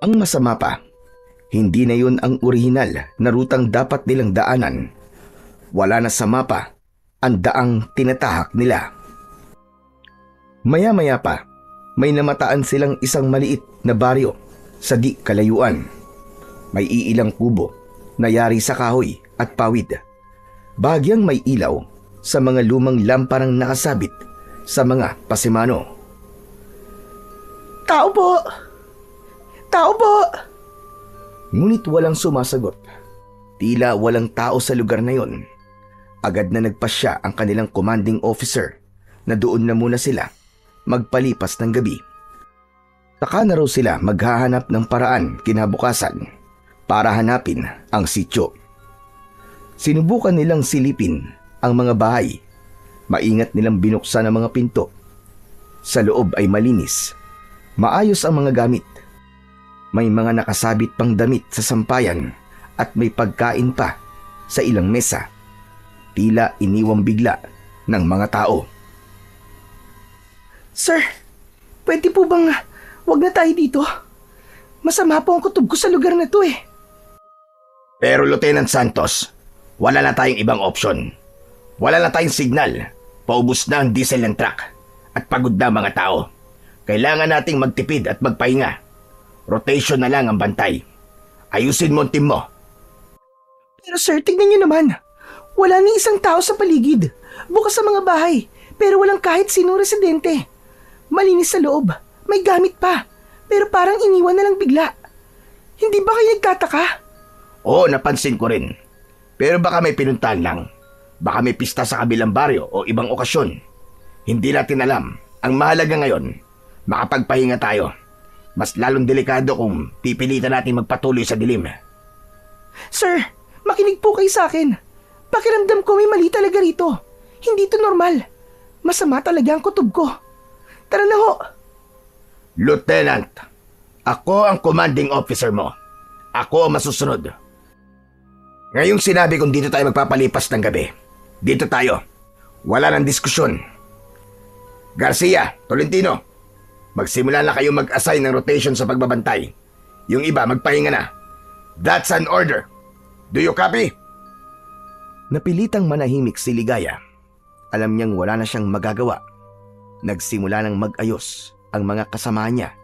Ang masama pa, hindi na yun ang orihinal na rutang dapat nilang daanan. Wala na sa mapa ang daang tinatahak nila. Maya-maya pa, may namataan silang isang maliit na baryo sa di kalayuan. May iilang kubo na yari sa kahoy at pawid. Bahagyang may ilaw sa mga lumang lamparang nakasabit sa mga pasimano. Tao po! Tao po! Ngunit walang sumasagot. Tila walang tao sa lugar na yon. Agad na nagpasya ang kanilang commanding officer na doon na muna sila magpalipas ng gabi. Saka na raw sila maghahanap ng paraan kinabukasan para hanapin ang sityo. Sinubukan nilang silipin ang mga bahay. Maingat nilang binuksan ang mga pinto Sa loob ay malinis. Maayos ang mga gamit. May mga nakasabit pang damit sa sampayan at may pagkain pa sa ilang mesa. Tila iniwang bigla ng mga tao. Sir, pwede po bang wag na tayo dito? Masama po ang kutob ko sa lugar na to eh. Pero Lieutenant Santos, wala na tayong ibang opsyon. Wala na tayong signal. Paubos na ang diesel ng truck at pagod na mga tao. Kailangan nating magtipid at magpahinga. Rotation na lang ang bantay. Ayusin mo ang team mo. Pero sir, tignan niyo naman. Wala ni isang tao sa paligid. Bukas sa mga bahay, pero walang kahit sinong residente. Malinis sa loob, may gamit pa, pero parang iniwan na lang bigla. Hindi ba kayo nagtataka? Oo, napansin ko rin. Pero baka may pinuntahan lang. Baka may pista sa kabilang baryo o ibang okasyon. Hindi natin alam. Ang mahalaga ngayon, makapagpahinga tayo. Mas lalong delikado kung pipilitan natin magpatuloy sa dilim. Sir, makinig po kayo sa akin. Pakiramdam ko may mali talaga rito. Hindi to normal. Masama talaga ang kutob ko. Tara na ho. Lieutenant, ako ang commanding officer mo. Ako ang masusunod. Ngayong sinabi kong dito tayo magpapalipas ng gabi. Dito tayo. Wala nang diskusyon. Garcia, Tolentino, magsimula na kayo mag-assign ng rotation sa pagbabantay. Yung iba magpahinga na. That's an order. Do you copy? Napilitang manahimik si Ligaya. Alam niyang wala na siyang magagawa. Nagsimula ng mag-ayos ang mga kasama niya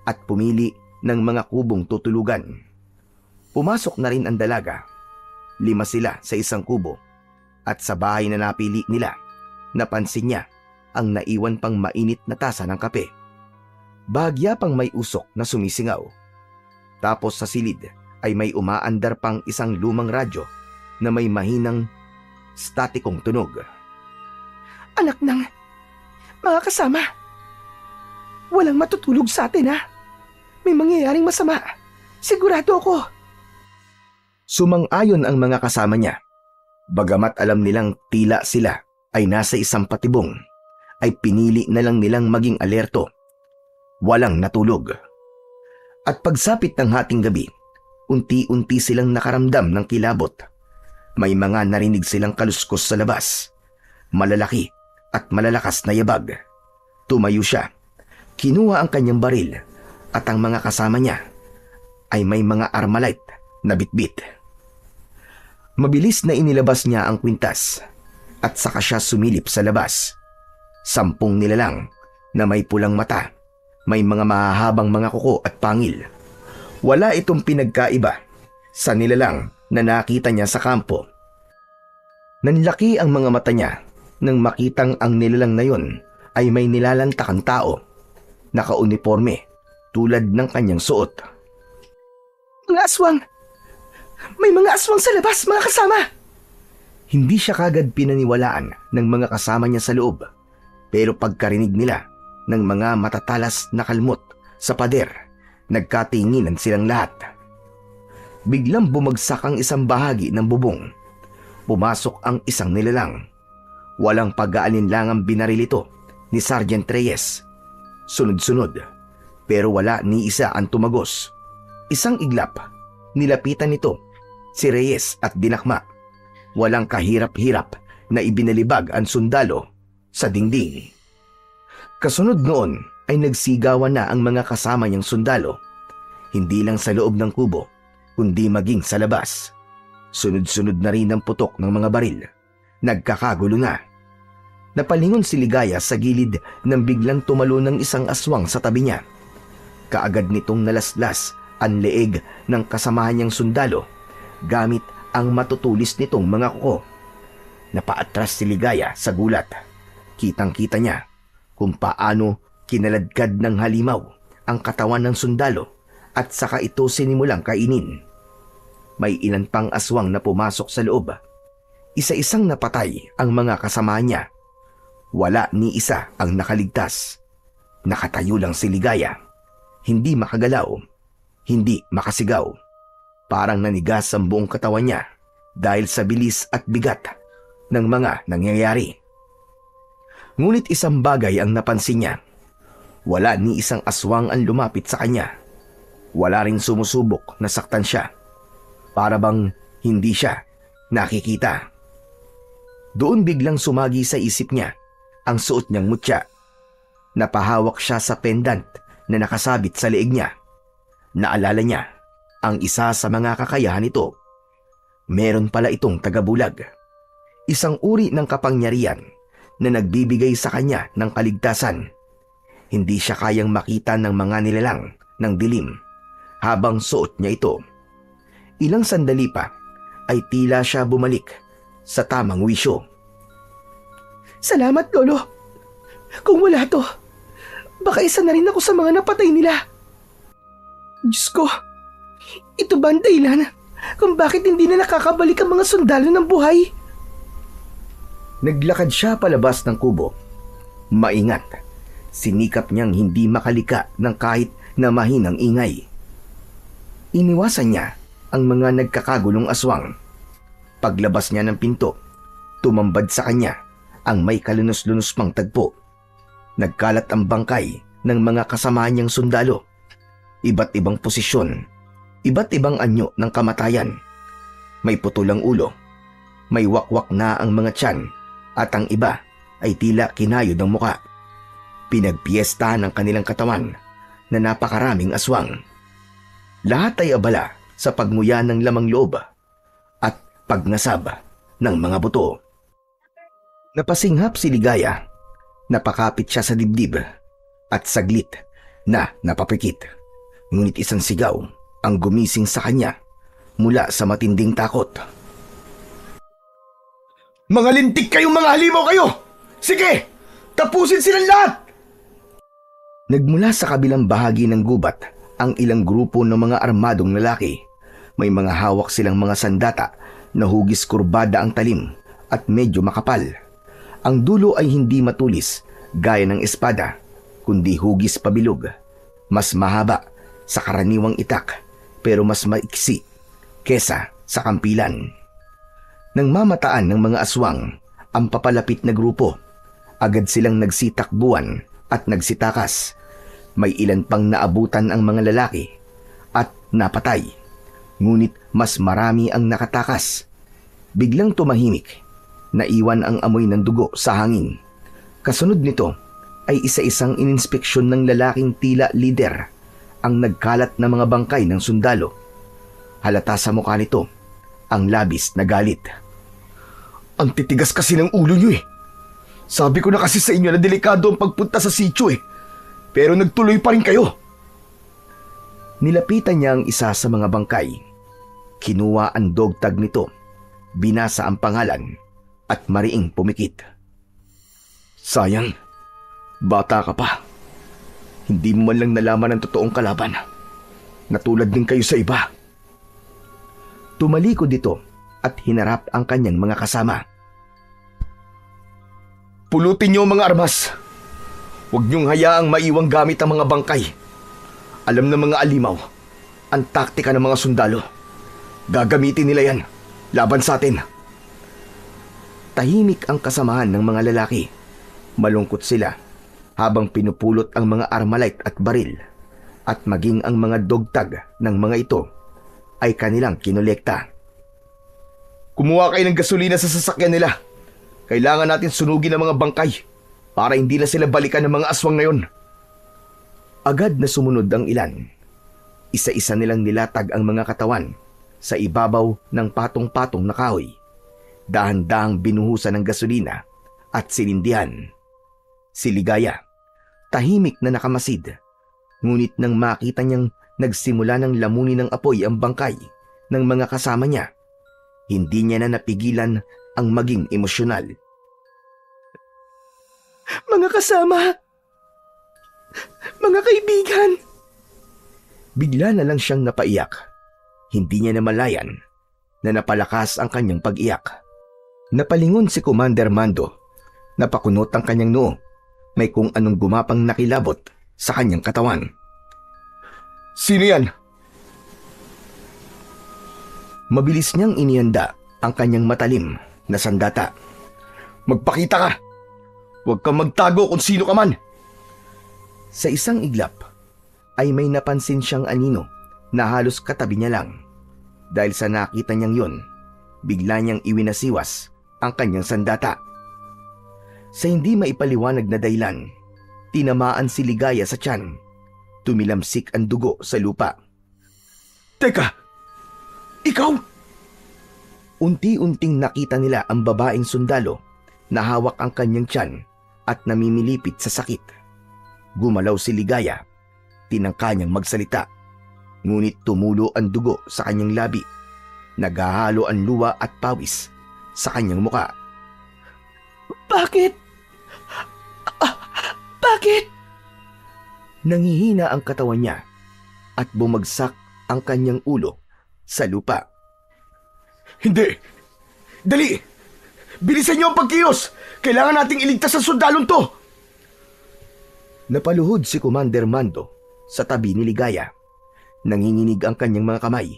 at pumili ng mga kubong tutulugan. Pumasok na rin ang dalaga. 5 sila sa isang kubo at sa bahay na napili nila, napansin niya ang naiwan pang mainit na tasa ng kape. Bahagya pang may usok na sumisingaw. Tapos sa silid ay may umaandar pang isang lumang radyo na may mahinang statikong tunog. Anak ng mga kasama, walang matutulog sa atin ha. May mangyayaring masama. Sigurado ako. Sumang-ayon ang mga kasama niya. Bagamat alam nilang tila sila ay nasa isang patibong, ay pinili na lang nilang maging alerto. Walang natulog. At pagsapit ng hating gabi, unti-unti silang nakaramdam ng kilabot. May mga narinig silang kaluskos sa labas. Malalaki at malalakas na yabag. Tumayo siya. Kinuha ang kanyang baril at ang mga kasama niya ay may mga Armalite na bitbit. Mabilis na inilabas niya ang kwintas at saka siya sumilip sa labas. 10 nilalang na may pulang mata, may mga mahahabang mga kuko at pangil. Wala itong pinagkaiba sa nilalang na nakita niya sa kampo. Nanlaki ang mga mata niya nang makitang ang nilalang na yon ay may nilalantakang tao, nakauniforme tulad ng kanyang suot. Mga aswang! May mga aswang sa labas, mga kasama! Hindi siya kagad pinaniwalaan ng mga kasama niya sa loob, pero pagkarinig nila ng mga matatalas na kalmot sa pader, nagkatinginan silang lahat. Biglang bumagsak ang isang bahagi ng bubong. Pumasok ang isang nilalang. Walang pag-aalinlangang binaril ito ni Sergeant Reyes. Sunod-sunod, pero wala ni isa ang tumagos. Isang iglap, nilapitan nito si Reyes at dinakma. Walang kahirap-hirap na ibinalibag ang sundalo sa dingding. Kasunod noon ay nagsigawan na ang mga kasama niyang sundalo, hindi lang sa loob ng kubo, kundi maging sa labas. Sunod-sunod na rin ang putok ng mga baril. Nagkakagulo na. Napalingon si Ligaya sa gilid nang biglang tumalo ng isang aswang sa tabi niya. Kaagad nitong nalaslas ang leeg ng kasamahan niyang sundalo gamit ang matutulis nitong mga kuko. Napaatras si Ligaya sa gulat. Kitang-kita niya kung paano kinaladkad ng halimaw ang katawan ng sundalo at saka ito sinimulang kainin. May ilan pang aswang na pumasok sa loob. Isa-isang napatay ang mga kasama niya. Wala ni isa ang nakaligtas. Nakatayo lang si Ligaya. Hindi makagalaw, hindi makasigaw. Parang nanigas ang buong katawan niya dahil sa bilis at bigat ng mga nangyayari. Ngunit isang bagay ang napansin niya. Wala ni isang aswang ang lumapit sa kanya. Wala rin sumusubok na saktan siya. Para bang hindi siya nakikita. Doon biglang sumagi sa isip niya ang suot niyang mutya. Napahawak siya sa pendant na nakasabit sa leeg niya. Naalala niya ang isa sa mga kakayahan nito. Meron pala itong tagabulag. Isang uri ng kapangyarihan na nagbibigay sa kanya ng kaligtasan. Hindi siya kayang makita ng mga nilalang ng dilim habang suot niya ito. Ilang sandali pa ay tila siya bumalik sa tamang wisyo. Salamat, Lolo. Kung wala to, baka isa na rin ako sa mga napatay nila. Diyos ko, ito ba ang dahilan kung bakit hindi na nakakabalik ang mga sundalo ng buhay? Naglakad siya palabas ng kubo. Maingat, sinikap niyang hindi makalika ng kahit na mahinang ingay. Iniwasan niya ang mga nagkakagulong aswang. Paglabas niya ng pinto, tumambad sa kanya ang may kalunos-lunos pang tagpo. Nagkalat ang bangkay ng mga kasama niyang sundalo. Iba't ibang posisyon, iba't ibang anyo ng kamatayan. May putulang ulo, may wakwak na ang mga tiyan, at ang iba ay tila kinayod ang muka. Pinagpiesta ng kanilang katawan na napakaraming aswang. Lahat ay abala sa pagmuya ng lamang loob at pagngasab ng mga buto. Napasinghap si Ligaya. Napakapit siya sa dibdib at saglit na napapikit. Ngunit isang sigaw ang gumising sa kanya mula sa matinding takot. Mga lintik kayong mga halimaw kayo! Sige! Tapusin silang lahat! Nagmula sa kabilang bahagi ng gubat ang ilang grupo ng mga armadong lalaki. May mga hawak silang mga sandata na hugis kurbada ang talim at medyo makapal. Ang dulo ay hindi matulis gaya ng espada, kundi hugis pabilog. Mas mahaba sa karaniwang itak pero mas maiksi kesa sa kampilan. Nang mamataan ng mga aswang ang papalapit na grupo, agad silang nagsitakbuhan at nagsitakas. May ilan pang naabutan ang mga lalaki at napatay. Ngunit mas marami ang nakatakas. Biglang tumahimik. Naiwan ang amoy ng dugo sa hangin. Kasunod nito ay isa-isang ininspeksyon ng lalaking tila lider ang nagkalat na mga bangkay ng sundalo. Halata sa mukha nito ang labis na galit. Ang titigas kasi ng ulo niyo eh. Sabi ko na kasi sa inyo na delikado ang pagpunta sa sitio eh. Pero nagtuloy pa rin kayo. Nilapitan niya ang isa sa mga bangkay. Kinuha ang dog tag nito. Binasa ang pangalan at mariing pumikit. Sayang, bata ka pa. Hindi mo man lang nalaman ang totoong kalaban. Natulad din kayo sa iba. Tumalikod dito at hinarap ang kanyang mga kasama. Pulutin niyo ang mga armas. Huwag niyong hayaang maiwang gamit ang mga bangkay. Alam ng mga alimaw ang taktika ng mga sundalo. Gagamitin nila yan laban sa atin. Tahimik ang kasamahan ng mga lalaki. Malungkot sila habang pinupulot ang mga armalite at baril, at maging ang mga dogtag ng mga ito ay kanilang kinolekta. Kumuha kayo ng gasolina sa sasakyan nila. Kailangan natin sunugin ang mga bangkay para hindi na sila balikan ng mga aswang ngayon. Agad na sumunod ang ilan. Isa-isa nilang nilatag ang mga katawan sa ibabaw ng patong-patong na kahoy. Dahan-dahang binuhusan ng gasolina at sinindihan. Si Ligaya, tahimik na nakamasid. Ngunit nang makita niyang nagsimula ng lamunin ng apoy ang bangkay ng mga kasama niya, hindi niya na napigilan ang maging emosyonal. Mga kasama! Mga kaibigan! Bigla na lang siyang napaiyak. Hindi niya namalayan na napalakas ang kanyang pag-iyak. Napalingon si Commander Mando. Napakunot ang kanyang noo. May kung anong gumapang nakilabot sa kanyang katawan. Sino yan? Mabilis niyang inihanda ang kanyang matalim na sandata. Magpakita ka! Huwag kang magtago kung sino ka man! Sa isang iglap ay may napansin siyang anino na halos katabi niya lang. Dahil sa nakita niyang yun, bigla niyang iwinasiwas ang kanyang sandata. Sa hindi maipaliwanag na dahilan, tinamaan si Ligaya sa tiyan. Tumilamsik ang dugo sa lupa. Teka! Ikaw? Unti-unting nakita nila ang babaeng sundalo na hawak ang kanyang tiyan at namimilipit sa sakit. Gumalaw si Ligaya. Tinangka niyang magsalita. Ngunit tumulo ang dugo sa kanyang labi. Naghahalo ang luha at pawis sa kanyang muka. Bakit? Bakit? Nangihina ang katawan niya at bumagsak ang kanyang ulo sa lupa. Hindi! Dali! Bilisan niyo ang pagkiyos! Kailangan nating iligtas ang sundalong to! Napaluhod si Commander Mando sa tabi ni Ligaya. Nanginginig ang kanyang mga kamay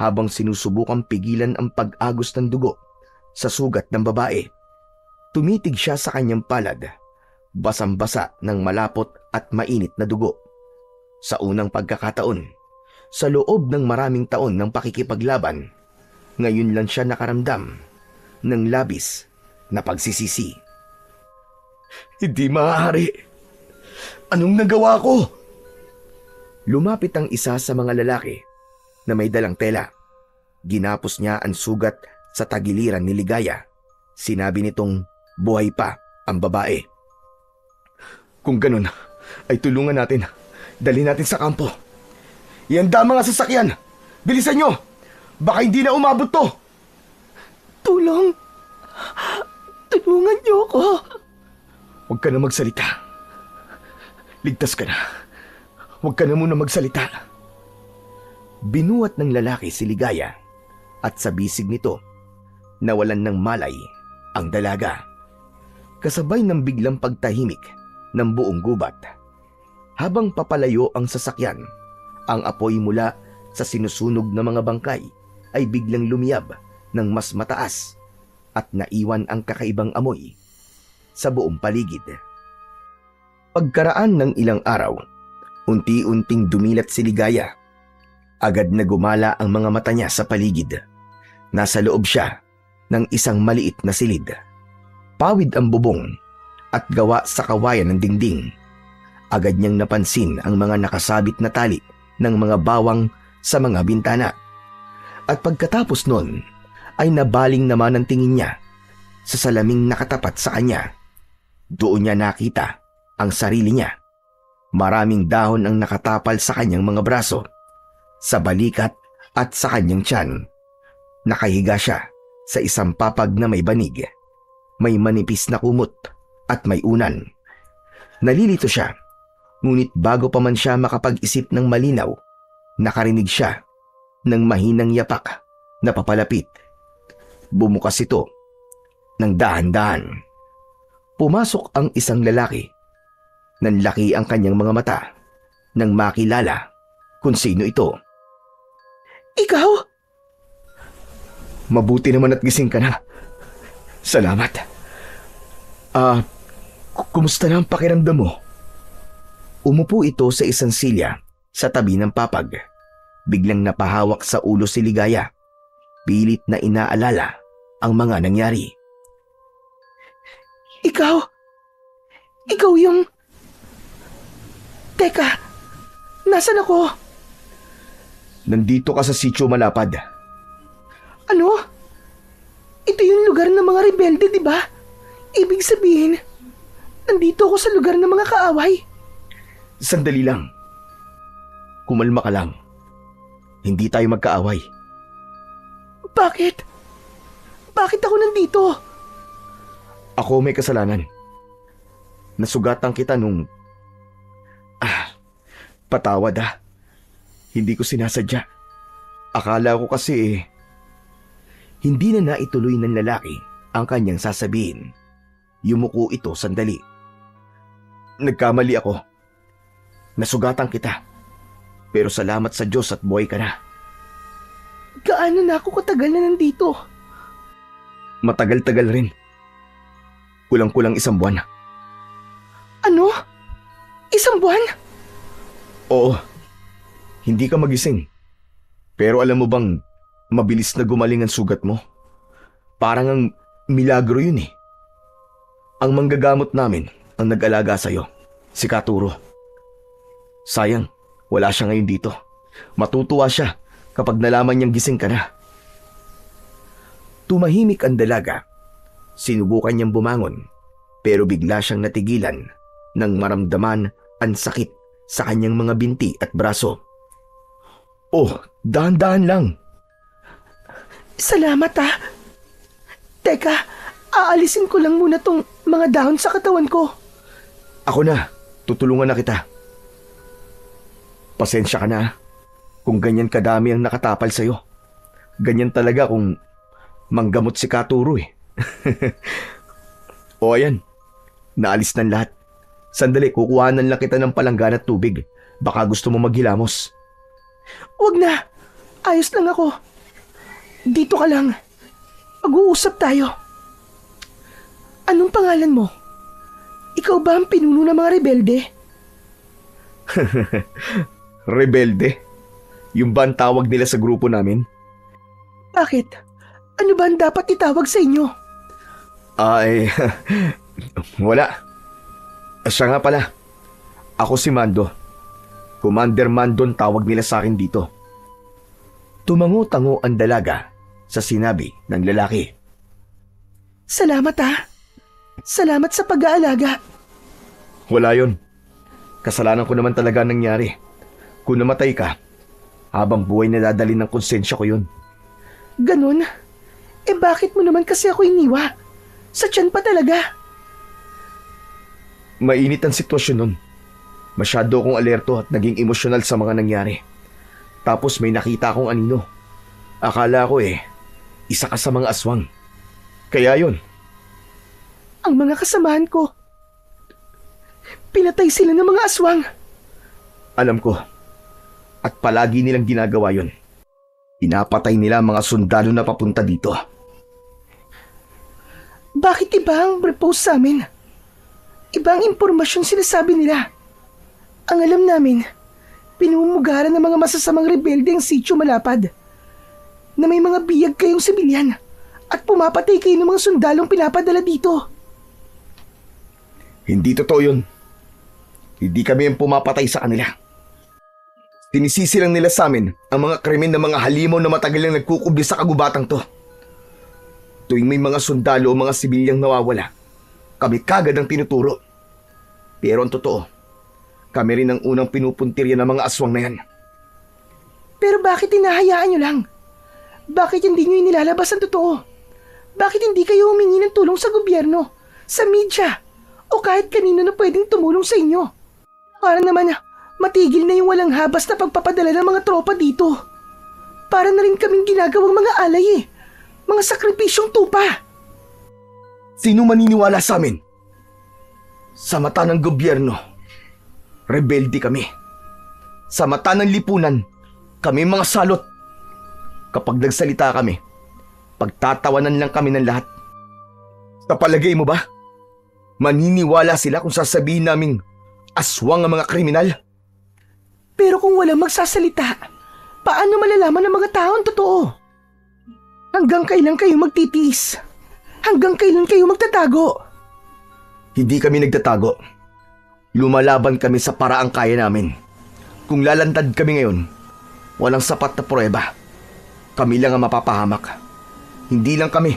habang sinusubukang pigilan ang pag-agos ng dugo sa sugat ng babae. Tumitig siya sa kanyang palad, basang-basa ng malapot at mainit na dugo. Sa unang pagkakataon, sa loob ng maraming taon ng pakikipaglaban, ngayon lang siya nakaramdam ng labis na pagsisisi. Hindi maaari! Anong nagawa ko? Lumapit ang isa sa mga lalaki na may dalang tela. Ginapos niya ang sugat sa tagiliran ni Ligaya. Sinabi nitong buhay pa ang babae. Kung ganun, ay tulungan natin. Dali natin sa kampo. Ihanda mga sasakyan. Bilisan nyo! Baka hindi na umabot to. Tulong! Tulungan niyo ako! Huwag ka na magsalita. Ligtas ka na. Huwag ka na muna magsalita. Binuhat ng lalaki si Ligaya at sa bisig nito, nawalan ng malay ang dalaga. Kasabay ng biglang pagtahimik ng buong gubat. Habang papalayo ang sasakyan, ang apoy mula sa sinusunog na mga bangkay ay biglang lumiyab ng mas mataas at naiwan ang kakaibang amoy sa buong paligid. Pagkaraan ng ilang araw, unti-unting dumilat si Ligaya. Agad na gumala ang mga mata niya sa paligid. Nasa loob siya ng isang maliit na silid. Pawid ang bubong at gawa sa kawayan ng dingding. Agad niyang napansin ang mga nakasabit na tali ng mga bawang sa mga bintana. At pagkatapos nun, ay nabaling naman ang tingin niya sa salaming nakatapat sa kanya. Doon niya nakita ang sarili niya. Maraming dahon ang nakatapal sa kanyang mga braso, sa balikat at sa kanyang tiyan. Nakahiga siya sa isang papag na may banig. May manipis na kumot at may unan. Nalilito siya, ngunit bago pa man siya makapag-isip ng malinaw, nakarinig siya ng mahinang yapak na papalapit. Bumukas ito ng dahan-dahan. Pumasok ang isang lalaki. Nanlaki ang kanyang mga mata nang makilala kung sino ito. Ikaw? Mabuti naman at gising ka na. Salamat. Kumusta na ang pakiramdam mo? Umupo ito sa isang silya sa tabi ng papag. Biglang napahawak sa ulo si Ligaya. Pilit na inaalala ang mga nangyari. Ikaw? Ikaw yung... Teka, nasan ako? Nandito ka sa Sitio Malapad. Ano? Ito yung lugar ng mga rebelde, di ba? Ibig sabihin, nandito ako sa lugar ng mga kaaway. Sandali lang. Kumalma ka lang. Hindi tayo magkaaway. Bakit? Bakit ako nandito? Ako may kasalanan. Nasugatan kita nung... patawad ah. Hindi ko sinasadya. Akala ko kasi... Hindi na naituloy ng lalaki ang kanyang sasabihin. Yumuko ito sandali. Nagkamali ako. Nasugatan kita. Pero salamat sa Diyos at buhay ka na. Gaano na ako katagal na nandito? Matagal-tagal rin. Kulang-kulang 1 buwan. Ano? 1 buwan? Oo, hindi ka magising. Pero alam mo bang mabilis na gumaling ang sugat mo? Parang ang milagro yun eh. Ang manggagamot namin ang nag-alaga sa'yo, si Katuro. Sayang, wala siya ngayon dito. Matutuwa siya kapag nalaman niyang gising ka na. Tumahimik ang dalaga. Sinubukan niyang bumangon, pero bigla siyang natigilan nang maramdaman ang sakit sa kanyang mga binti at braso. Oh, dahan-dahan lang. Salamat ah. Teka, aalisin ko lang muna tong mga dahon sa katawan ko. Ako na, tutulungan na kita. Pasensya ka na kung ganyan kadami ang nakatapal sa'yo. Ganyan talaga kung manggamot si Katuro eh. O ayan, naalis ng lahat. Sandali, kukuhanan lang kita ng palanggan at tubig. Baka gusto mo maghilamos. Wag na, ayos lang ako. Dito ka lang. Mag-uusap tayo. Anong pangalan mo? Ikaw ba ang pinuno ng mga rebelde? Rebelde? Yung ba ang tawag nila sa grupo namin? Bakit? Ano ba ang dapat itawag sa inyo? Ay, wala. Siya nga pala. Ako si Mando. Commander Mandon tawag nila sa akin dito. Tumango-tango ang dalaga sa sinabi ng lalaki. Salamat ah. Salamat sa pag-aalaga. Wala yon. Kasalanan ko naman talaga nangyari. Kung namatay ka, habang buhay na dadalhin ng konsensya ko yun. Ganun? Eh bakit mo naman kasi ako iniwa? Sa tiyan pa talaga. Mainit ang sitwasyon nun. Masyado akong alerto at naging emosyonal sa mga nangyari. Tapos may nakita akong anino. Akala ko isa ka sa mga aswang. Kaya yon. Ang mga kasamahan ko, pinatay sila ng mga aswang. Alam ko. At palagi nilang ginagawa yon. Pinapatay nila ang mga sundalo na papunta dito. Bakit iba ang repost sa amin? Ibang impormasyon sinasabi nila. Ang alam namin, pinumumugaran ng mga masasamang rebelde ang Sitio Malapad. Na may mga biyag kayong sibilyan at pumapatay kayo ng mga sundalong pinapadala dito. Hindi totoo yun. Hindi kami ang pumapatay sa kanila. Sinisisi lang nila sa amin ang mga krimen ng mga halimaw na matagal lang nagkukubli sa kagubatang to. Tuwing may mga sundalo o mga sibilyang nawawala, kami kagad ang tinuturo. Pero ang totoo, kami rin ang unang pinupuntirya ng mga aswang na yan. Pero bakit hinahayaan nyo lang? Bakit hindi nyo inilalabas ang totoo? Bakit hindi kayo humingi ng tulong sa gobyerno, sa media, o kahit kanino na pwedeng tumulong sa inyo? Para naman matigil na yung walang habas na pagpapadala ng mga tropa dito. Para na rin kaming ginagawang mga alay mga sakripisyong tupa. Sino maniniwala sa amin? Sa mata ng gobyerno, rebelde kami. Sa mata ng lipunan, kami mga salot. Kapag nagsalita kami, pagtatawanan lang kami ng lahat. Sa palagay mo ba, maniniwala sila kung sasabihin naming aswang ang mga kriminal? Pero kung walang magsasalita, paano malalaman ng mga tao ang totoo? Hanggang kailan kayo magtitiis? Hanggang kailan kayo magtatago? Hindi kami nagtatago. Lumalaban kami sa paraang kaya namin. Kung lalantad kami ngayon, walang sapat na pruweba. Kami lang ang mapapahamak. Hindi lang kami,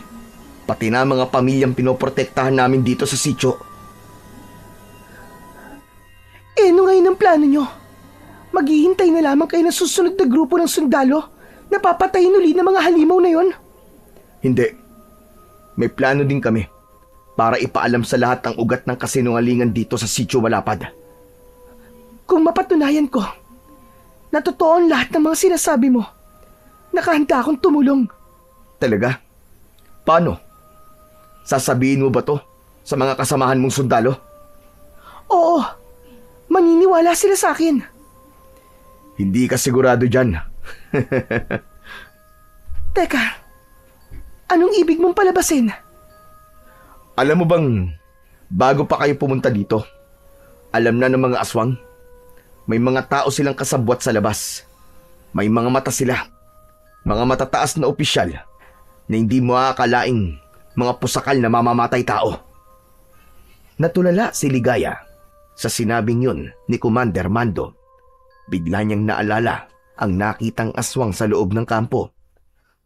pati na mga pamilyang pinoprotektahan namin dito sa sitio. Ano ngayon ang plano nyo? Maghihintay na lamang kayo ng susunod na grupo ng sundalo na papatayin uli ng mga halimaw na yon? Hindi. May plano din kami para ipaalam sa lahat ang ugat ng kasinungalingan dito sa Sitio Malapad. Kung mapatunayan ko na totoo ang lahat ng mga sinasabi mo, nakahanda akong tumulong. Talaga? Paano? Sasabihin mo ba to sa mga kasamahan mong sundalo? Oo. Maniniwala sila sa akin. Hindi ka sigurado dyan. Teka, anong ibig mong palabasin? Alam mo bang, bago pa kayo pumunta dito, Alam na ng mga aswang. May mga tao silang kasabwat sa labas. May mga mata sila. Mga matataas na opisyal na hindi mo aakalaing mga pusakal na mamamatay tao. Natulala si Ligaya sa sinabing yun ni Commander Mando. Bigla niyang naalala ang nakitang aswang sa loob ng kampo.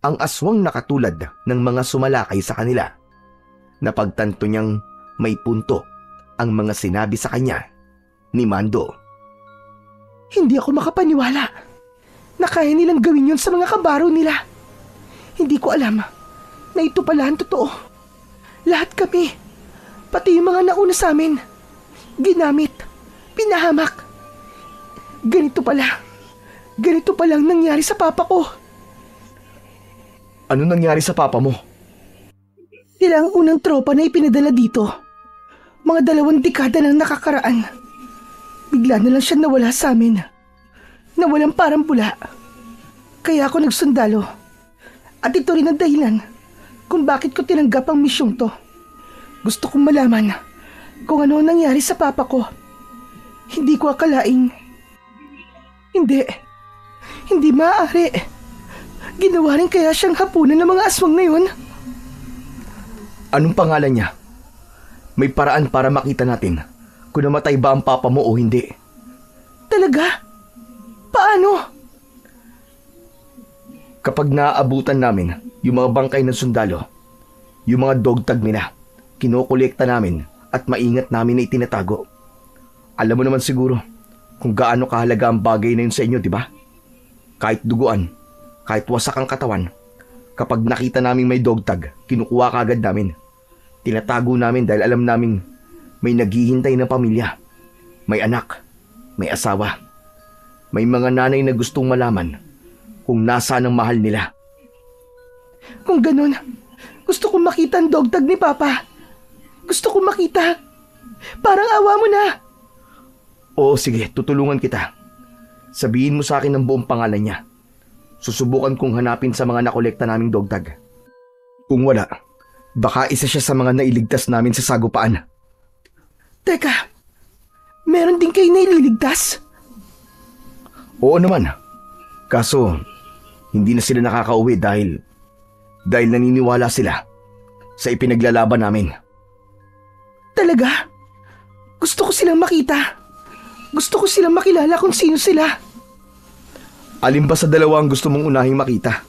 Ang aswang na katulad ng mga sumalakay sa kanila. Napagtanto niyang may punto ang mga sinabi sa kanya ni Mando. Hindi ako makapaniwala na kaya nilang gawin yun sa mga kabaro nila. Hindi ko alam na ito pala ang totoo. Lahat kami, pati yung mga nauna sa amin, ginamit, pinahamak. Ganito palang nangyari sa papa ko. Ano nangyari sa papa mo? Sila ang unang tropa na ipinadala dito. Mga 2 dekada nang nakakaraan. Bigla na lang siya nawala sa amin. Nawalang parang pula. Kaya ako nagsundalo. At ito rin ang dahilan kung bakit ko tinanggap ang misyong to. Gusto kong malaman kung ano nangyari sa papa ko. Hindi ko akalaing. Hindi maaari. Ginawa rin kaya siyang hapunan ng mga aswang na yun? Anong pangalan niya? May paraan para makita natin kung namatay ba ang papa mo o hindi. Talaga? Paano? Kapag naaabutan namin yung mga bangkay ng sundalo, yung mga dogtag nila, kinokolekta namin at maingat namin na itinatago. Alam mo naman siguro kung gaano kahalaga ang bagay na yun sa inyo, di ba? Kahit duguan, kahit wasak ang katawan, kapag nakita namin may dogtag, kinukuha kaagad namin. Tinatago namin dahil alam namin may naghihintay na pamilya. May anak, may asawa. May mga nanay na gustong malaman kung nasaan ang mahal nila. Kung ganun, gusto kong makita ang dogtag ni Papa. Gusto kong makita. Parang awa mo na. Oo, sige, tutulungan kita. Sabihin mo sa akin ang buong pangalan niya. Susubukan kong hanapin sa mga nakolekta naming dogtag. Kung wala, baka isa siya sa mga nailigtas namin sa sagupaan. Teka, meron din kayo naililigtas? Oo naman. Kaso, hindi na sila nakakauwi dahil naniniwala sila sa ipinaglalaban namin. Talaga? Gusto ko silang makita. Gusto ko silang makilala kung sino sila. Alin ba sa dalawa ang gusto mong unahing makita?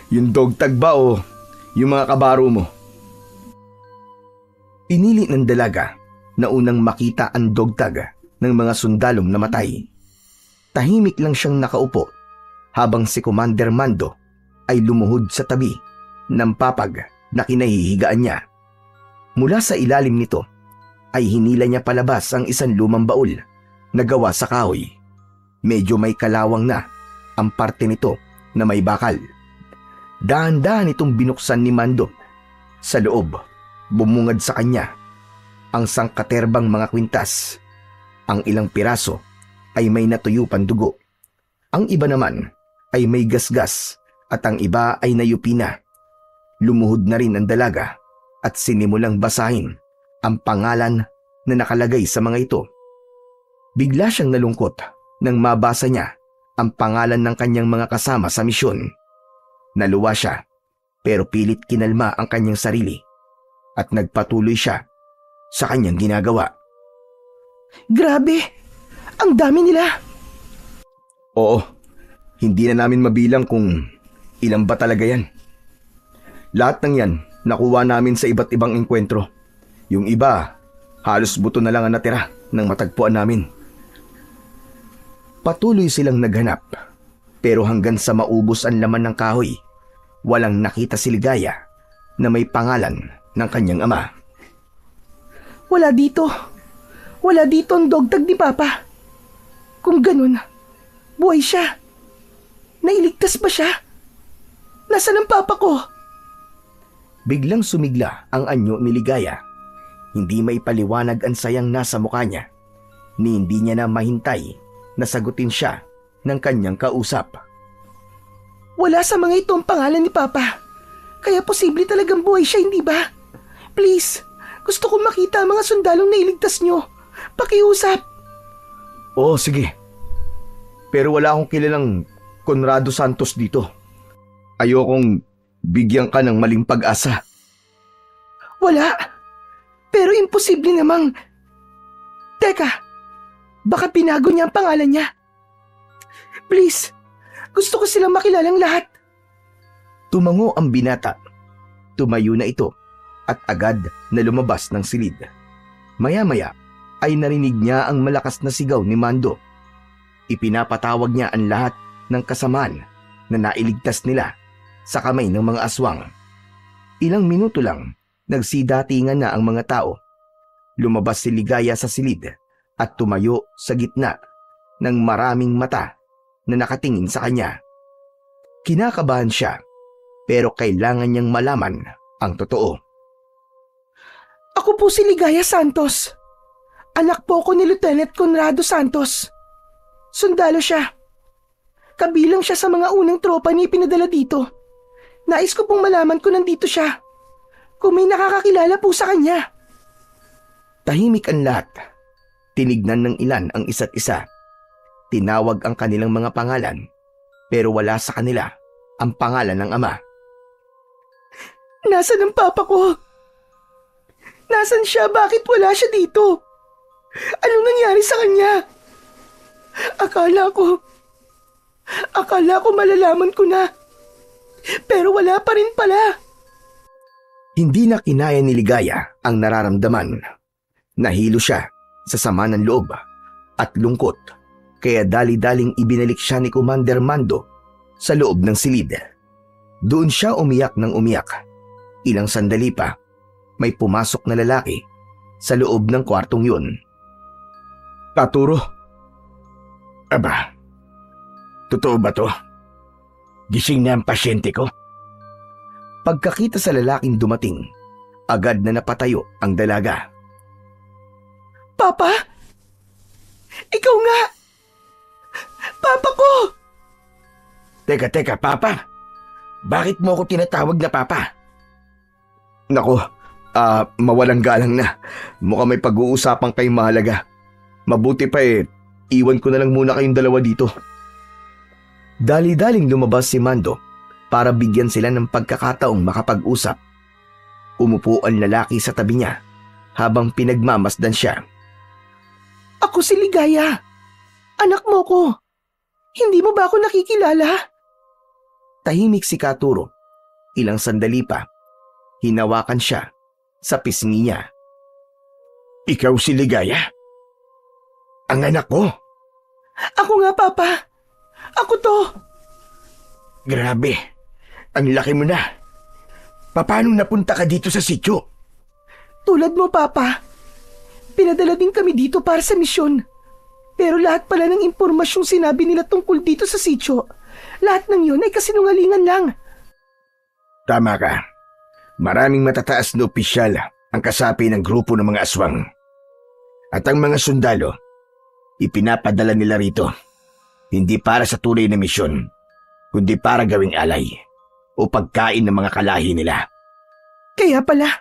Yung dogtag ba o yung mga kabaro mo? Pinili ng dalaga na unang makita ang dogtag ng mga sundalong namatay. Tahimik lang siyang nakaupo habang si Commander Mando ay lumuhod sa tabi ng papag na kinahihigaan niya. Mula sa ilalim nito ay hinila niya palabas ang isang lumang baul na gawa sa kahoy. Medyo may kalawang na ang parte nito na may bakal. Dahan-dahan itong binuksan ni Mando. Sa loob, bumungad sa kanya ang sangkaterbang mga kwintas. Ang ilang piraso ay may natuyo pang dugo. Ang iba naman ay may gasgas at ang iba ay nayupi na. Lumuhod na rin ang dalaga at sinimulang basahin ang pangalan na nakalagay sa mga ito. Bigla siyang nalungkot nang mabasa niya ang pangalan ng kanyang mga kasama sa misyon. Naluwa siya pero pilit kinalma ang kanyang sarili at nagpatuloy siya sa kanyang ginagawa. Grabe! Ang dami nila! Oo, hindi na namin mabilang kung ilan ba talaga yan. Lahat ng yan nakuha namin sa iba't ibang engkwentro. Yung iba, halos buto na lang ang natira nang matagpuan namin. Patuloy silang naghanap, pero hanggang sa maubos ang laman ng kahoy, walang nakita si Ligaya na may pangalan ng kanyang ama. Wala dito. Wala dito ang dogtag ni Papa. Kung ganun, buhay siya. Nailigtas ba siya? Nasaan ang Papa ko? Biglang sumigla ang anyo ni Ligaya. Hindi may paliwanag ang sayang nasa mukha niya, ni hindi niya na mahintay na sagutin siya ng kanyang kausap. Wala sa mga ito ang pangalan ni Papa. Kaya posible talagang buhay siya, hindi ba? Please, gusto kong makita ang mga sundalong nailigtas nyo. Pakiusap. Oo, sige. Pero wala akong kilalang Conrado Santos dito. Ayokong bigyan ka ng maling pag-asa. Wala. Pero imposible namang... Teka, baka pinago niya ang pangalan niya. Please, gusto ko silang makilalang lahat. Tumango ang binata. Tumayo na ito at agad na lumabas ng silid. Maya-maya ay narinig niya ang malakas na sigaw ni Mando. Ipinapatawag niya ang lahat ng kasamaan na nailigtas nila sa kamay ng mga aswang. Ilang minuto lang, nagsidatingan na ang mga tao. Lumabas si Ligaya sa silid at tumayo sa gitna ng maraming mata na nakatingin sa kanya. Kinakabahan siya pero kailangan niyang malaman ang totoo. Ako po si Ligaya Santos. Anak po ko ni Lieutenant Conrado Santos. Sundalo siya. Kabilang siya sa mga unang tropa ni pinadala dito. Nais ko pong malaman kung nandito siya. Kung may nakakakilala po sa kanya. Tahimik ang lahat. Tinignan ng ilan ang isa't isa. Tinawag ang kanilang mga pangalan pero wala sa kanila ang pangalan ng ama. Nasaan ang papa ko? Nasaan siya? Bakit wala siya dito? Anong nangyari sa kanya? Akala ko malalaman ko na. Pero wala pa rin pala. Hindi na kinaya ni Ligaya ang nararamdaman. Nahilo siya sa sama ng loob at lungkot, kaya dali-daling ibinalik siya ni Commander Mando sa loob ng silid. Doon siya umiyak ng umiyak. Ilang sandali pa, may pumasok na lalaki sa loob ng kwartong yun. Taturo? Aba, totoo ba to? Gising na ang pasyente ko? Pagkakita sa lalaking dumating, agad na napatayo ang dalaga. Papa? Ikaw nga! Papa ko! Teka, Papa. Bakit mo ako tinatawag na Papa? Nako, mawalang galang na. Mukhang may pag-uusapan kayong mahalaga. Mabuti pa iwan ko na lang muna kayong dalawa dito. Dali-daling lumabas si Mando para bigyan sila ng pagkakataong makapag-usap. Umupo ang lalaki sa tabi niya habang pinagmamasdan siya. Ako si Ligaya. Anak mo ko. Hindi mo ba ako nakikilala? Tahimik si Katuro. Ilang sandali pa, hinawakan siya sa pisngi niya. Ikaw si Ligaya? Ang anak ko? Ako nga, Papa. Ako to. Grabe, ang laki mo na. Paano napunta ka dito sa sityo? Tulad mo, Papa. Pinadala din kami dito para sa misyon. Pero lahat pala ng impormasyong sinabi nila tungkol dito sa sityo, lahat ng yun ay kasinungalingan lang. Tama ka. Maraming matataas na opisyal ang kasapi ng grupo ng mga aswang. At ang mga sundalo, ipinapadala nila rito. Hindi para sa tunay na misyon, kundi para gawing alay o pagkain ng mga kalahi nila. Kaya pala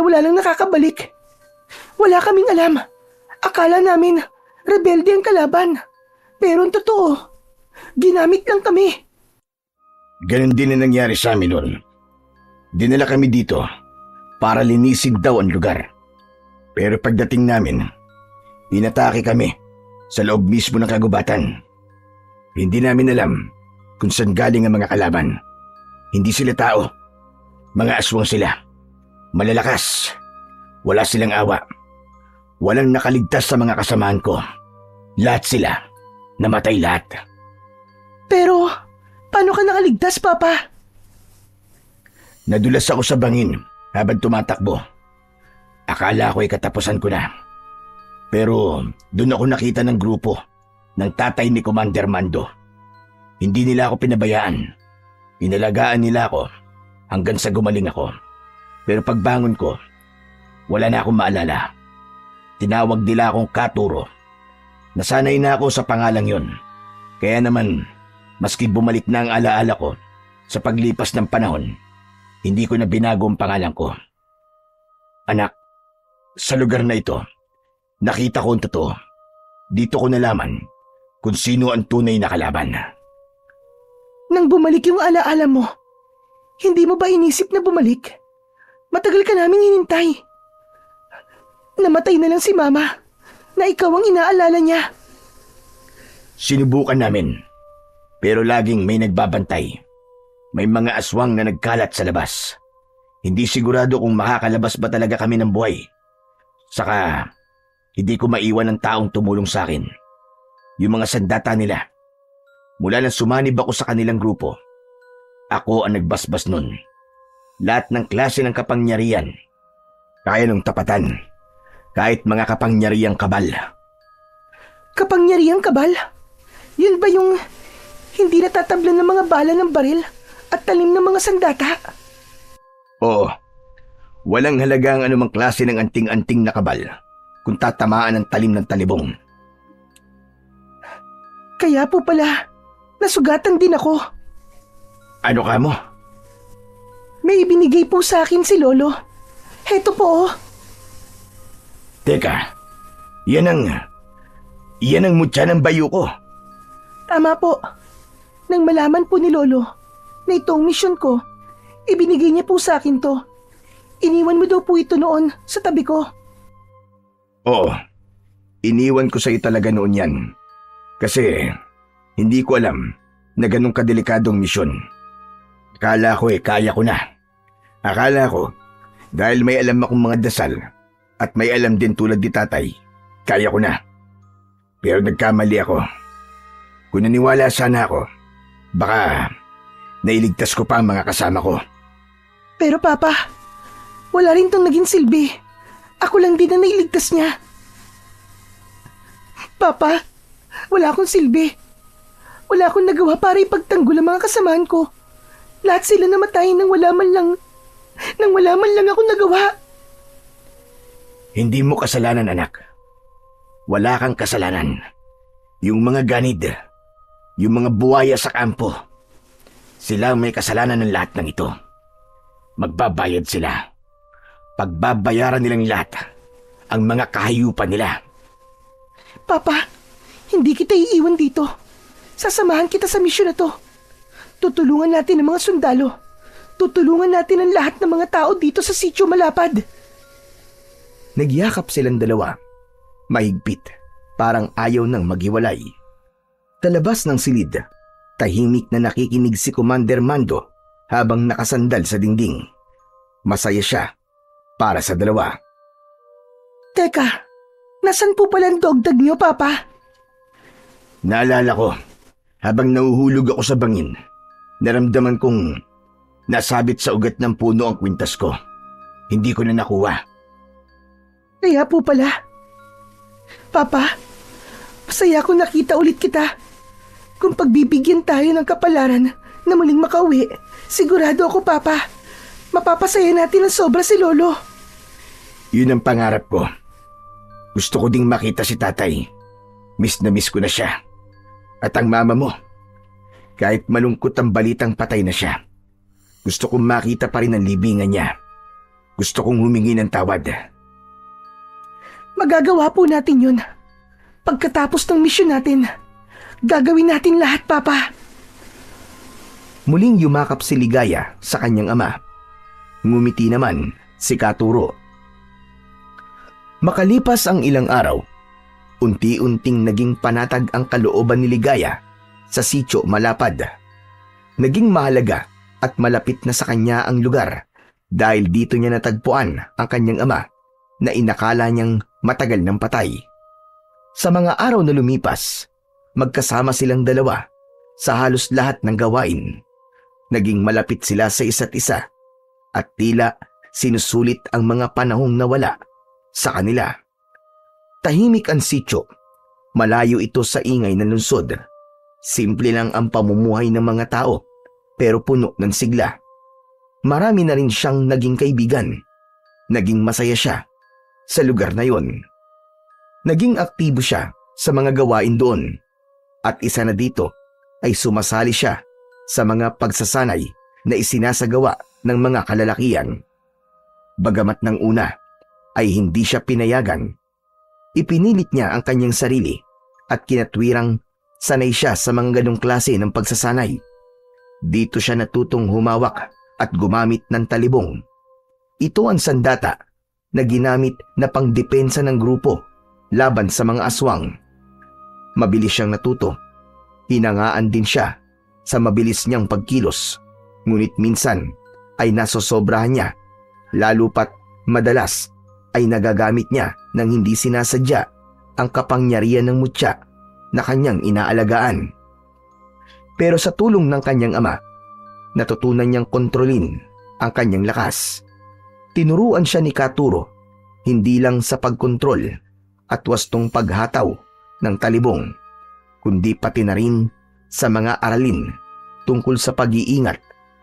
wala nang nakakabalik. Wala kaming alam. Akala namin, rebelde ang kalaban. Pero ang totoo, ginamit lang kami. Ganon din na nangyari sa amin noon. Dinala kami dito para linisin daw ang lugar. Pero pagdating namin, inatake kami sa loob mismo ng kagubatan. Hindi namin alam kung saan galing ang mga kalaban. Hindi sila tao. Mga aswang sila. Malalakas. Wala silang awa. Walang nakaligtas sa mga kasamaan ko. Lahat sila. Namatay lahat. Pero, paano ka nakaligtas, Papa? Nadulas ako sa bangin habang tumatakbo. Akala ko ay katapusan ko na. Pero doon ako nakita ng grupo ng tatay ni Commander Mando. Hindi nila ako pinabayaan. Inalagaan nila ako hanggang sa gumaling ako. Pero pagbangon ko, wala na akong maalala. Tinawag nila akong Katuro. Nasanay na ako sa pangalang yon. Kaya naman, maski bumalik na ang alaala ko sa paglipas ng panahon, hindi ko na binago ang pangalan ko. Anak, sa lugar na ito, Nakita ko ang totoo. Dito ko nalaman kung sino ang tunay na kalaban. Nang bumalik yung alaala mo, hindi mo ba inisip na bumalik? Matagal ka naming hinintay. Namatay na lang si Mama na ikaw ang inaalala niya. Sinubukan namin, pero laging may nagbabantay. May mga aswang na nagkalat sa labas. Hindi sigurado kung makakalabas ba talaga kami ng buhay. Saka, hindi ko maiwan ang taong tumulong sa akin. Yung mga sandata nila. Mula nang sumanib ako sa kanilang grupo, ako ang nagbasbas nun. Lahat ng klase ng kapangyarihan. Kaya nung tapatan. Kahit mga kapangyarihang kabal. Kapangyarihang kabal? Yun ba yung hindi natatablan ng mga bala ng baril at talim ng mga sandata? Oo. Walang halaga ang anumang klase ng anting-anting na kabal kung tatamaan ng talim ng talibong. Kaya po pala, nasugatan din ako. Ano ka mo? May ibinigay po sa akin si Lolo. Heto po. Teka, yan ang mutya ng bayo ko. Tama po. Nang malaman po ni Lolo na itong misyon ko, ibinigay niya po sa akin to. Iniwan mo daw po ito noon sa tabi ko. Oo, iniwan ko sa iyo talaga noon yan. Kasi hindi ko alam na ganun kadelikadong misyon. Akala ko kaya ko na. Akala ko dahil may alam akong mga dasal at may alam din tulad ni tatay, kaya ko na. Pero nagkamali ako. Kung naniwala sana ako, baka nailigtas ko pa ang mga kasama ko. Pero Papa, wala rin tong naging silbi. Ako lang din ang nailigtas niya. Papa, wala akong silbi. Wala akong nagawa para ipagtanggol ang mga kasamahan ko. Lahat sila namatay nang wala man lang ako nagawa. Hindi mo kasalanan, anak. Wala kang kasalanan. Yung mga ganid, yung mga buwaya sa kampo, sila ang may kasalanan ng lahat ng ito. Magbabayad sila. Pagbabayaran nilang lahat ang mga kahayupan nila. Papa, hindi kita iiwan dito. Sasamahan kita sa misyon na to. Tutulungan natin ang mga sundalo. Tutulungan natin ang lahat ng mga tao dito sa Sitio Malapad. Nagyakap silang dalawa. Mahigpit, parang ayaw nang maghiwalay. Talabas ng silid, tahimik na nakikinig si Commander Mando habang nakasandal sa dingding. Masaya siya para sa dalawa. Teka, nasan po pala ang dogdag niyo, Papa? Naalala ko, habang nahuhulog ako sa bangin, naramdaman kong nasabit sa ugat ng puno ang kwintas ko. Hindi ko na nakuha. Kaya po pala. Papa, masaya akong nakita ulit kita. Kung pagbibigyan tayo ng kapalaran na muling makauwi, sigurado ako, Papa, mapapasaya natin ang sobra si Lolo. Yun ang pangarap ko. Gusto ko ding makita si tatay. Miss na miss ko na siya. At ang mama mo. Kahit malungkot ang balitang patay na siya, gusto kong makita pa rin ang libingan niya. Gusto kong humingi ng tawad. Magagawa po natin yun. Pagkatapos ng misyon natin, gagawin natin lahat, Papa. Muling yumakap si Ligaya sa kanyang ama. Ngumiti naman si Katuro. Makalipas ang ilang araw, unti-unting naging panatag ang kalooban ni Ligaya sa Sitio Malapad. Naging mahalaga at malapit na sa kanya ang lugar dahil dito niya natagpuan ang kanyang ama na inakala niyang matagal ng patay. Sa mga araw na lumipas, magkasama silang dalawa sa halos lahat ng gawain. Naging malapit sila sa isa't isa at tila sinusulit ang mga panahong nawala sa kanila. Tahimik ang sitio. Malayo ito sa ingay ng lungsod. Simple lang ang pamumuhay ng mga tao pero puno ng sigla. Marami na rin siyang naging kaibigan. Naging masaya siya sa lugar na yon. Naging aktibo siya sa mga gawain doon at isa na dito ay sumasali siya sa mga pagsasanay na isinasagawa ng mga kalalakian. Bagamat ng una ay hindi siya pinayagan, Ipinilit niya ang kanyang sarili at kinatwirang sanay siya sa mga ganong klase ng pagsasanay. Dito siya natutong humawak at gumamit ng talibong. Ito ang sandata na ginamit na pangdepensa ng grupo laban sa mga aswang. Mabilis siyang natuto. Hinangaan din siya sa mabilis niyang pagkilos. Ngunit minsan ay nasosobrahan niya, lalo pat madalas ay nagagamit niya ng hindi sinasadya ang kapangyarihan ng mutya na kanyang inaalagaan. Pero sa tulong ng kanyang ama, natutunan niyang kontrolin ang kanyang lakas. Tinuruan siya ni Katuro hindi lang sa pagkontrol at wastong paghataw ng talibong, kundi pati na rin sa mga aralin tungkol sa pag-iingat,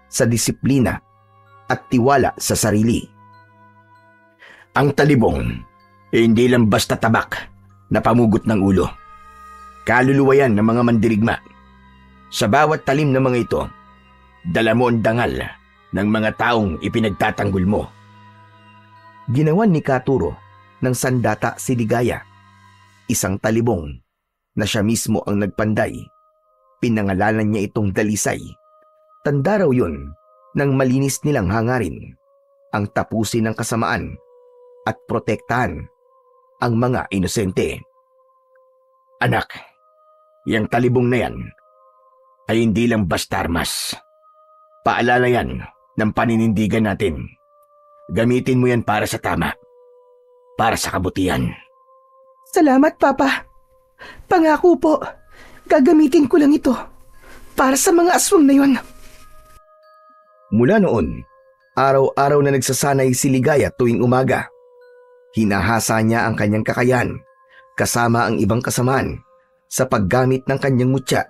sa disiplina at tiwala sa sarili. Ang talibong hindi lang basta tabak na pamugot ng ulo. Kaluluwa yan ng mga mandirigma. Sa bawat talim na mga ito, dala mo ang dangal ng mga taong ipinagtatanggol mo. Ginawan ni Katuro ng sandata si Ligaya, isang talibong na siya mismo ang nagpanday. Pinangalanan niya itong Dalisay. Tanda raw yun ng malinis nilang hangarin, ang tapusin ng kasamaan at protektahan ang mga inosente. Anak, yang talibong na yan ay hindi lang basta armas. Paalala yan ng paninindigan natin. Gamitin mo yan para sa tama, para sa kabutihan. Salamat, Papa. Pangako po, gagamitin ko lang ito para sa mga aswang na yon. Mula noon, araw-araw na nagsasanay si Ligaya tuwing umaga. Hinahasa niya ang kanyang kakayahan kasama ang ibang kasamaan sa paggamit ng kanyang mutya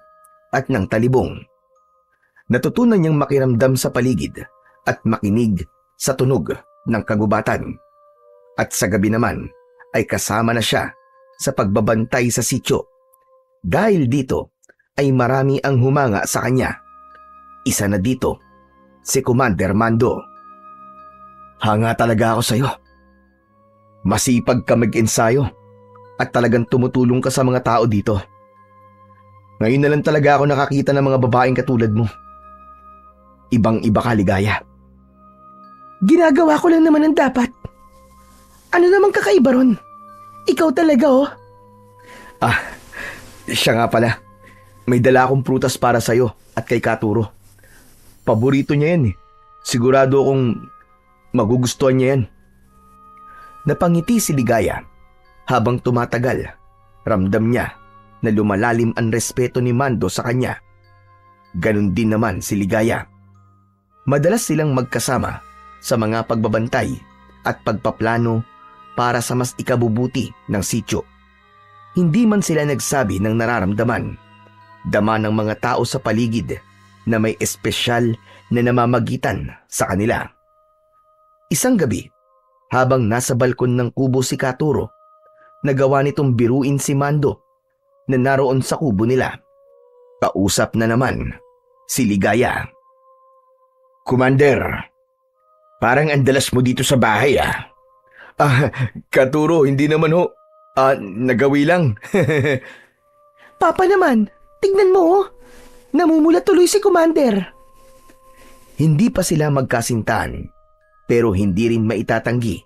at ng talibong. Natutunan niyang makiramdam sa paligid at makinig sa tunog ng kagubatan. At sa gabi naman ay kasama na siya sa pagbabantay sa sityo. Dahil dito ay marami ang humanga sa kanya. Isa na dito si Commander Mando. Hanga talaga ako sa'yo. Masipag ka mag-ensayo at talagang tumutulong ka sa mga tao dito. Ngayon na lang talaga ako nakakita ng mga babaeng katulad mo. Ibang-iba ka, Ligaya. Ginagawa ko lang naman ang dapat. Ano namang kakaiba ron? Ikaw talaga, oh. Siya nga pala. May dala akong prutas para sa'yo at kay Katuro. Paborito niya yan eh. Sigurado akong magugustuhan niya yan. Napangiti si Ligaya. Habang tumatagal, ramdam niya na lumalalim ang respeto ni Mando sa kanya. Ganon din naman si Ligaya. Madalas silang magkasama sa mga pagbabantay at pagpaplano para sa mas ikabubuti ng sityo. Hindi man sila nagsabi ng nararamdaman. Dama ng mga tao sa paligid na may espesyal na namamagitan sa kanila. Isang gabi, habang nasa balkon ng kubo si Katuro, nagawa nitong biruin si Mando na naroon sa kubo nila. Kausap na naman si Ligaya. Commander, parang andalas mo dito sa bahay ah. Katuro, hindi naman ho. Nagawi lang. Papa naman, tignan mo, oh. Namumula tuloy si Commander. Hindi pa sila magkasintahan, pero hindi rin maitatanggi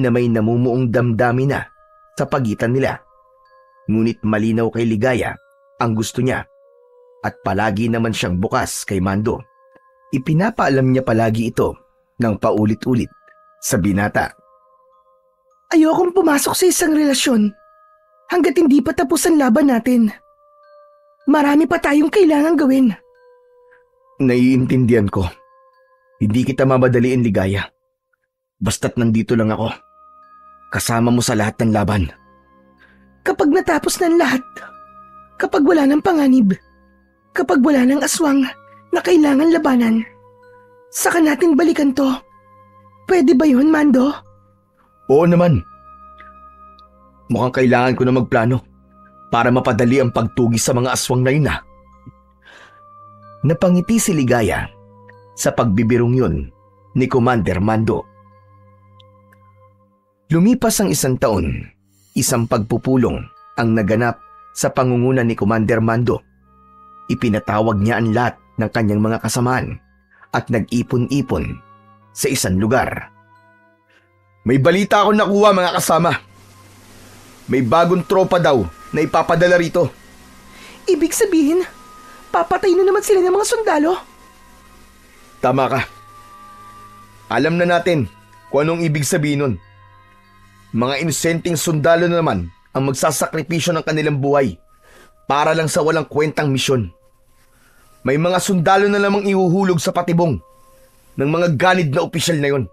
na may namumuong damdamin na sa pagitan nila. Ngunit malinaw kay Ligaya ang gusto niya at palagi naman siyang bukas kay Mando. Ipinapaalam niya palagi ito ng paulit-ulit sa binata. Ayokong pumasok sa isang relasyon hanggat hindi pa tapos ang laban natin. Marami pa tayong kailangang gawin. Naiintindihan ko. Hindi kita mamadaliin, Ligaya. Basta't nandito lang ako. Kasama mo sa lahat ng laban. Kapag natapos ng lahat, kapag wala ng panganib, kapag wala ng aswang na kailangan labanan, saka natin balikan to. Pwede ba yun, Mando? Oo naman. Mukhang kailangan ko na magplano para mapadali ang pagtugis sa mga aswang na yun ah. Napangiti si Ligaya sa pagbibirong yun ni Commander Mando. Lumipas ang 1 taon Isang pagpupulong ang naganap sa pangunguna ni Commander Mando. Ipinatawag niya ang lahat ng kanyang mga kasamaan at nag-ipon-ipon sa isang lugar. May balita akong nakuha, mga kasama. May bagong tropa daw na ipapadala rito. Ibig sabihin, papatay na naman sila ng mga sundalo? Tama ka. Alam na natin kung anong ibig sabihin nun. Mga inosenteng sundalo na naman ang magsasakripisyo ng kanilang buhay para lang sa walang kwentang misyon. May mga sundalo na namang ihuhulog sa patibong ng mga ganid na opisyal na yon.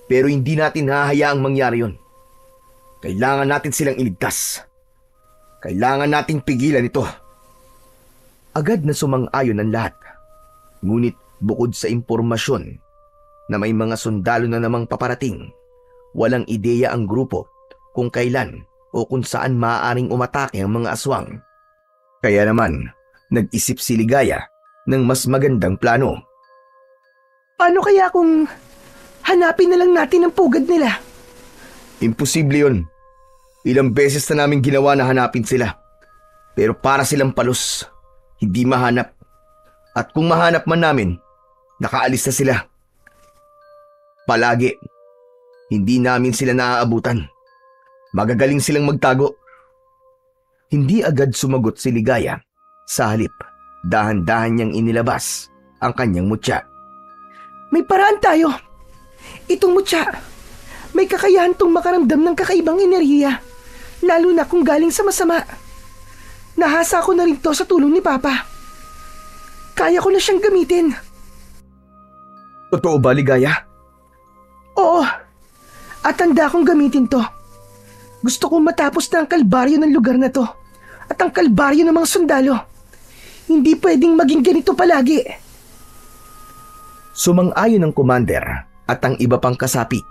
Pero hindi natin hahayaang mangyari yon. Kailangan natin silang iligtas. Kailangan nating pigilan ito. Agad na sumang-ayon ang lahat. Ngunit bukod sa impormasyon na may mga sundalo na namang paparating, walang ideya ang grupo kung kailan o kung saan maaaring umatake ang mga aswang. Kaya naman, nag-isip si Ligaya ng mas magandang plano. Paano kaya kung hanapin na lang natin ang pugad nila? Imposible yun. Ilang beses na namin ginawa na hanapin sila. Pero para silang palos, hindi mahanap. At kung mahanap man namin, nakaalis na sila. Palagi, hindi namin sila naaabutan. Magagaling silang magtago. Hindi agad sumagot si Ligaya. Sa halip, dahan-dahan niyang inilabas ang kanyang mutya. May paraan tayo. Itong mutya, may kakayahan tong makaramdam ng kakaibang enerhiya, lalo na kung galing sa masama. Nahasa ko na rin to sa tulong ni Papa. Kaya ko na siyang gamitin. Totoo ba, Ligaya? Oo, at handa akong gamitin to. Gusto kong matapos na ang kalbaryo ng lugar na to at ang kalbaryo ng mga sundalo. Hindi pwedeng maging ganito palagi. Sumang-ayon ang commander at ang iba pang kasapi.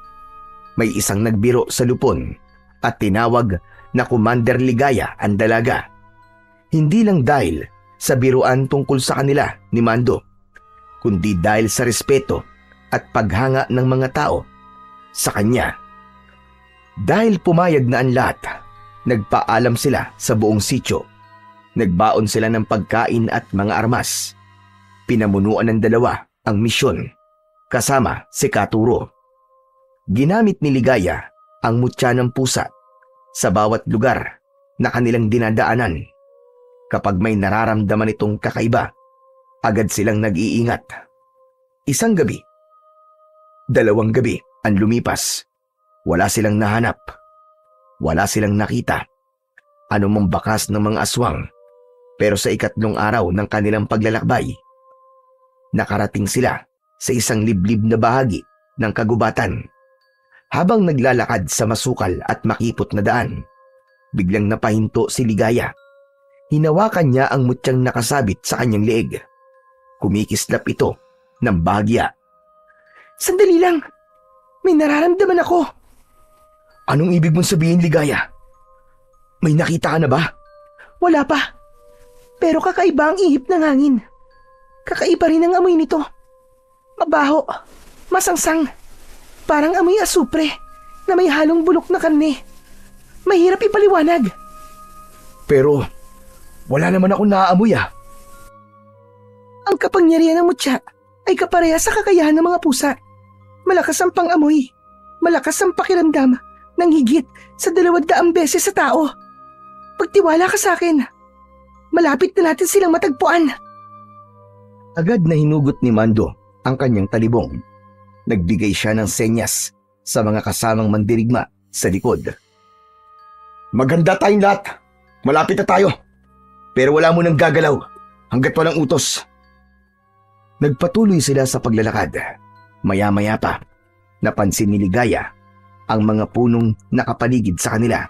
May isang nagbiro sa lupon at tinawag na Commander Ligaya ang dalaga. Hindi lang dahil sa biruan tungkol sa kanila ni Mando, kundi dahil sa respeto at paghanga ng mga tao sa kanya. Dahil pumayag na ang lahat, nagpaalam sila sa buong sityo. Nagbaon sila ng pagkain at mga armas. Pinamunuan ng dalawa ang misyon, kasama si Katuro. Ginamit ni Ligaya ang mutya ng pusa sa bawat lugar na kanilang dinadaanan. Kapag may nararamdaman itong kakaiba, agad silang nag-iingat. Isang gabi, 2 gabi ang lumipas. Wala silang nahanap. Wala silang nakita. Anumang bakas ng mga aswang. Pero sa 3 araw ng kanilang paglalakbay, nakarating sila sa isang liblib na bahagi ng kagubatan. Habang naglalakad sa masukal at makipot na daan, biglang napahinto si Ligaya. Hinawakan niya ang mutyang nakasabit sa kanyang leeg. Kumikislap ito ng bahagya. Sandali lang, may nararamdaman ako. Anong ibig mong sabihin, Ligaya? May nakita ka na ba? Wala pa. Pero kakaiba ang ihip ng hangin. Kakaiba rin ang amoy nito. Mabaho, masangsang, parang amoy asupre na may halong bulok na karne. Mahirap ipaliwanag. Pero wala naman akong naaamoy ah. Ang kapangyarihan ng mutya ay kapareha sa kakayahan ng mga pusa. Malakas ang pang-amoy, malakas ang pakiramdam ng higit sa 200 beses sa tao. Pagtiwala ka sa akin, malapit na natin silang matagpuan. Agad na hinugot ni Mando ang kanyang talibong. Nagbigay siya ng senyas sa mga kasamang mandirigma sa likod. Maganda tayong lahat. Malapit na tayo. Pero wala mo nang gagalaw hanggat walang utos. Nagpatuloy sila sa paglalakad. Maya-maya pa, napansin ni Ligaya ang mga punong nakapaligid sa kanila.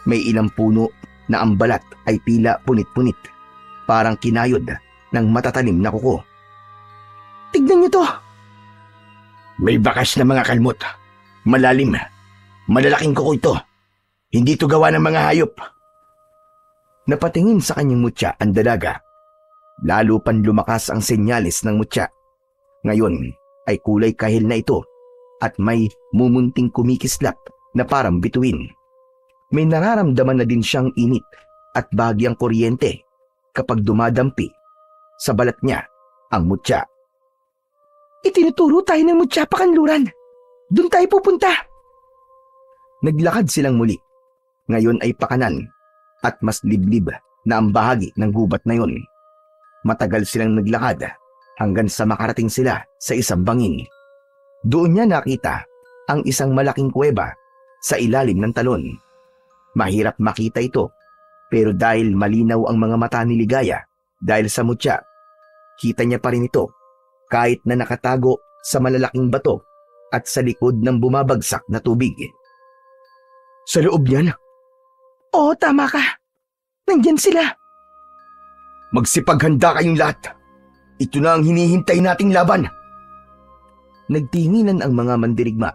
May ilang puno na ang balat ay tila punit-punit, parang kinayod ng matatalim na kuko. Tignan niyo to. May bakas na mga kalmot. Malalim. Malalaking kuko ito. Hindi ito gawa ng mga hayop. Napatingin sa kanyang mutya ang dalaga. Lalo pan lumakas ang senyales ng mutya. Ngayon ay kulay kahil na ito at may mumunting kumikislap na parang bituin. May nararamdaman na din siyang init at bahagyang kuryente kapag dumadampi sa balat niya ang mutya. Itinuturo tayo ng mutya pa kanluran. Doon tayo pupunta. Naglakad silang muli. Ngayon ay pakanan at mas liblib na ang bahagi ng gubat na yun. Matagal silang naglakad hanggang sa makarating sila sa isang bangin. Doon niya nakita ang isang malaking kuweba sa ilalim ng talon. Mahirap makita ito, pero dahil malinaw ang mga mata ni Ligaya dahil sa mutya, kita niya pa rin ito kahit na nakatago sa malalaking bato at sa likod ng bumabagsak na tubig. Sa loob niyan? Oo, tama ka. Nandyan sila. Magsipaghanda kayong lahat. Ito na ang hinihintay nating laban. Nagtinginan ang mga mandirigma.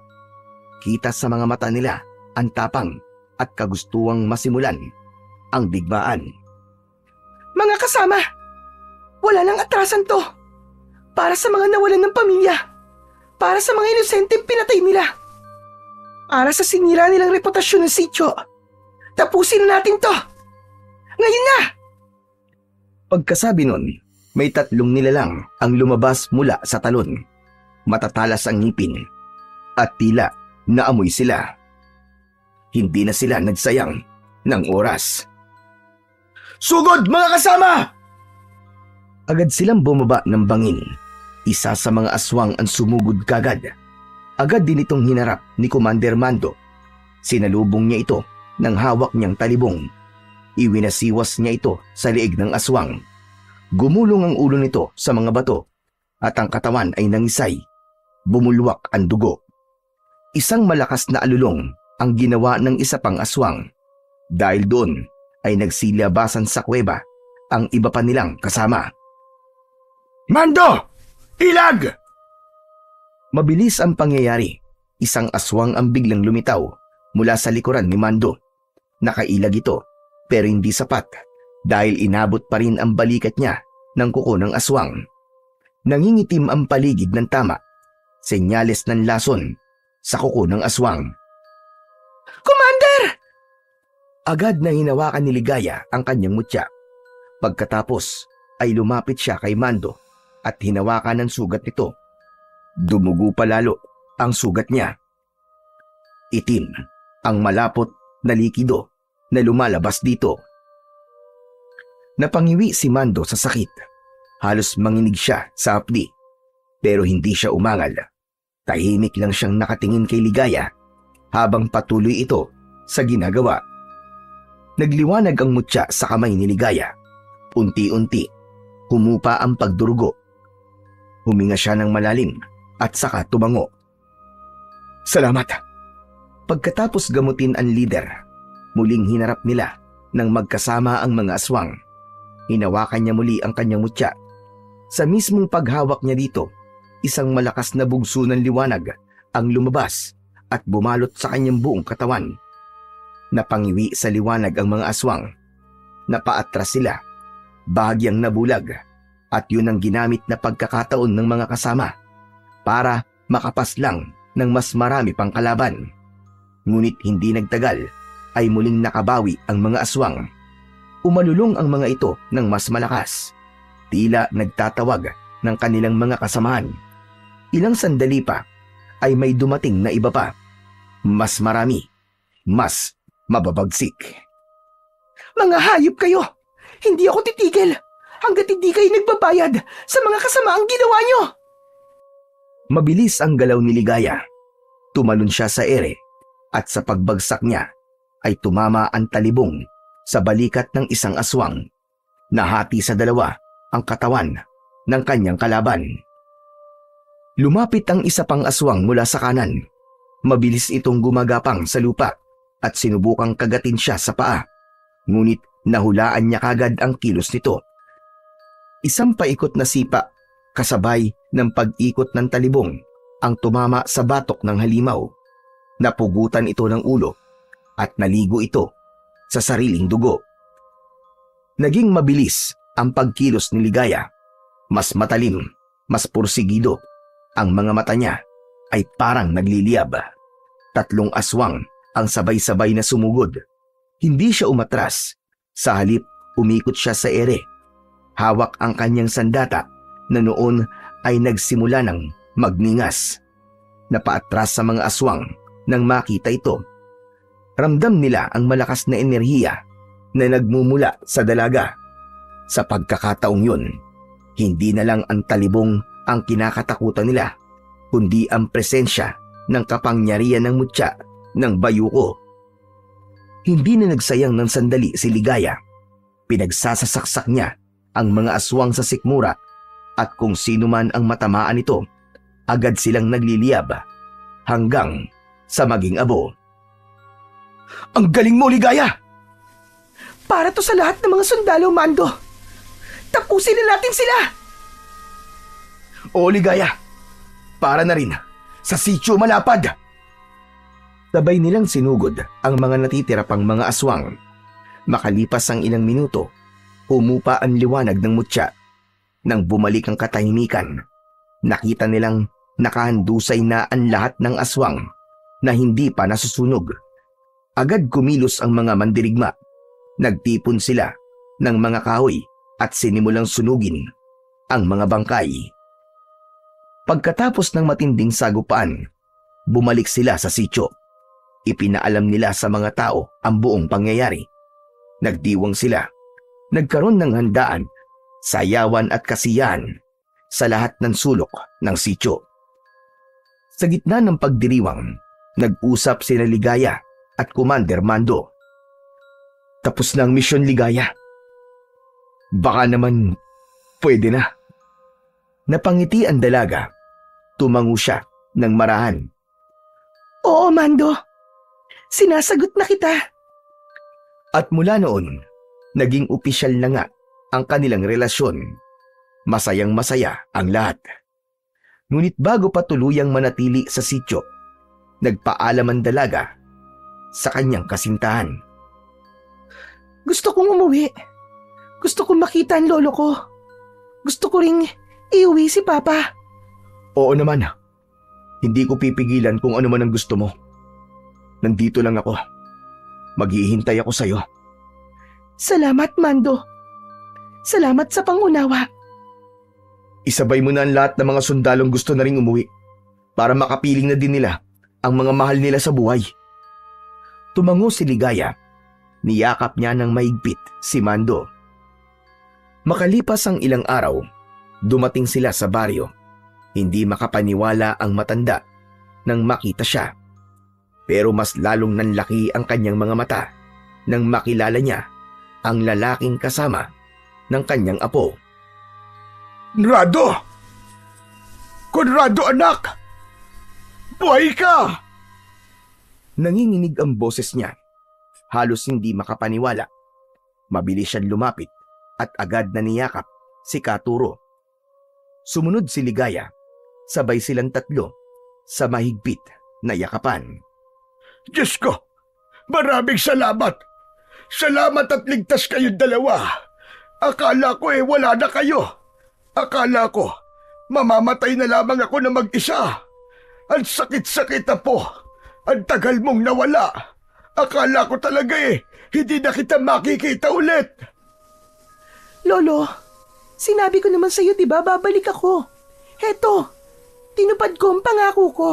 Kita sa mga mata nila ang tapang at kagustuhang masimulan ang digmaan. Mga kasama, wala nang atrasan to. Para sa mga nawalan ng pamilya. Para sa mga inosenteng pinatay nila. Para sa sinira nilang reputasyon ng sityo. Tapusin na natin to. Ngayon na! Pagkasabi nun, may 3 nilalang ang lumabas mula sa talon. Matatalas ang ngipin at tila naamoy sila. Hindi na sila nagsayang ng oras. Sugod mga kasama! Agad silang bumaba ng bangin. Isa sa mga aswang ang sumugod kagad. Agad din itong hinarap ni Commander Mando. Sinalubong niya ito ng hawak niyang talibong. Iwinasiwas niya ito sa liig ng aswang. Gumulong ang ulo nito sa mga bato at ang katawan ay nangisay. Bumulwak ang dugo. Isang malakas na alulong ang ginawa ng isa pang aswang. Dahil doon ay nagsilabasan sa kuweba ang iba pa nilang kasama. Mando! Ilag! Mabilis ang pangyayari. Isang aswang ang biglang lumitaw mula sa likuran ni Mando. Nakailag ito pero hindi sapat dahil inabot pa rin ang balikat niya ng kuko ng aswang. Nangingitim ang paligid ng tama. Senyales ng lason sa kuko ng aswang. Commander! Agad na hinawakan ni Ligaya ang kanyang mutya. Pagkatapos ay lumapit siya kay Mando at hinawakan ang sugat nito. Dumugo pa lalo ang sugat niya. Itim ang malapot na likido na lumalabas dito. Napangiwi si Mando sa sakit. Halos manginig siya sa hapdi. Pero hindi siya umangal. Tahimik lang siyang nakatingin kay Ligaya habang patuloy ito sa ginagawa. Nagliwanag ang mutya sa kamay ni Ligaya. Unti-unti, humupa ang pagdurugo. Huminga siya ng malalim at saka tumango. Salamat! Pagkatapos gamutin ang leader, muling hinarap nila nang magkasama ang mga aswang. Hinawakan niya muli ang kanyang mutya. Sa mismong paghawak niya dito, isang malakas na bugso ng liwanag ang lumabas at bumalot sa kanyang buong katawan. Napangiwi sa liwanag ang mga aswang. Napaatras sila, bahagyang nabulag, at yun ang ginamit na pagkakataon ng mga kasama para makapaslang ng mas marami pang kalaban. Ngunit hindi nagtagal ay muling nakabawi ang mga aswang. Umalulong ang mga ito ng mas malakas. Tila nagtatawag ng kanilang mga kasamahan. Ilang sandali pa ay may dumating na iba pa. Mas marami, mas mababagsik. Mga hayop kayo! Hindi ako titigil hanggat hindi kayo nagbabayad sa mga kasamaang ginawa nyo! Mabilis ang galaw ni Ligaya. Tumalon siya sa ere at sa pagbagsak niya ay tumama ang talibong sa balikat ng isang aswang. Nahati sa dalawa ang katawan ng kanyang kalaban. Lumapit ang isa pang aswang mula sa kanan. Mabilis itong gumagapang sa lupa at sinubukang kagatin siya sa paa. Ngunit nahulaan niya kagad ang kilos nito. Isang paikot na sipa kasabay ng pag-ikot ng talibong ang tumama sa batok ng halimaw. Napugutan ito ng ulo at naligo ito sa sariling dugo. Naging mabilis ang pagkilos ni Ligaya. Mas matalim, mas pursigido. Ang mga mata niya ay parang nagliliyab. 3 aswang ang sabay-sabay na sumugod Hindi siya umatras. Sa halip, umikot siya sa ere. Hawak ang kanyang sandata na noon ay nagsimula ng magningas. Napaatras sa mga aswang nang makita ito. Ramdam nila ang malakas na enerhiya na nagmumula sa dalaga. Sa pagkakataong yun, hindi na lang ang talibong ang kinakatakutan nila, kundi ang presensya ng kapangyarihan ng mutya ng bayuko. Hindi na nagsayang ng sandali si Ligaya. Pinagsasasaksak niya ang mga aswang sa sikmura at kung sino man ang matamaan nito, agad silang nagliliyab hanggang sa maging abo. Ang galing mo, Ligaya! Para to sa lahat ng mga sundalo, Mando. Tapusin na natin sila! O Ligaya, para na rin sa Sitio Malapad. Sabay nilang sinugod ang mga natitira pang mga aswang. Makalipas ang ilang minuto, humupa ang liwanag ng mutya. Nang bumalik ang katahimikan, nakita nilang nakahandusay na ang lahat ng aswang na hindi pa nasusunog. Agad kumilos ang mga mandirigma. Nagtipon sila ng mga kahoy at sinimulang sunugin ang mga bangkay. Pagkatapos ng matinding sagupaan, bumalik sila sa sitio. Ipinaalam nila sa mga tao ang buong pangyayari. Nagdiwang sila. Nagkaroon ng handaan, sayawan at kasiyahan sa lahat ng sulok ng sitio. Sa gitna ng pagdiriwang, nag-usap sina Ligaya at Commander Mando. Tapos na ang misyon, Ligaya. Baka naman pwede na. Napangiti ang dalaga. Tumango siya ng marahan. Oo, Mando. Sinasagot na kita. At mula noon, naging opisyal na nga ang kanilang relasyon. Masayang masaya ang lahat. Ngunit bago pa tuluyang manatili sa sityo, nagpaalam ang dalaga sa kanyang kasintahan. Gusto kong umuwi. Gusto kong makita ang lolo ko. Gusto ko ring iuwi si Papa. Oo naman. Hindi ko pipigilan kung ano man ang gusto mo. Nandito lang ako. Maghihintay ako sa'yo. Salamat, Mando. Salamat sa pangunawa. Isabay mo na ang lahat ng mga sundalong gusto na ring umuwi para makapiling na din nila ang mga mahal nila sa buhay. Tumango si Ligaya. Niyakap niya ng mahigpit si Mando. Makalipas ang ilang araw, dumating sila sa baryo. Hindi makapaniwala ang matanda nang makita siya. Pero mas lalong nanlaki ang kanyang mga mata nang makilala niya ang lalaking kasama ng kanyang apo. Conrado! Conrado, anak! Buhay ka! Nanginginig ang boses niya. Halos hindi makapaniwala. Mabilis siyang lumapit at agad na niyakap si Katuro. Sumunod si Ligaya. Sabay silang tatlo sa mahigpit na yakapan. Diyos ko! Maraming salamat! Salamat at ligtas kayong dalawa! Akala ko wala na kayo! Akala ko mamamatay na lamang ako na mag-isa! Ang sakit-sakit na po! Ang tagal mong nawala! Akala ko talaga hindi na kita makikita ulit! Lolo, sinabi ko naman sa'yo diba babalik ako. Heto, tinupad ko ang pangako ko.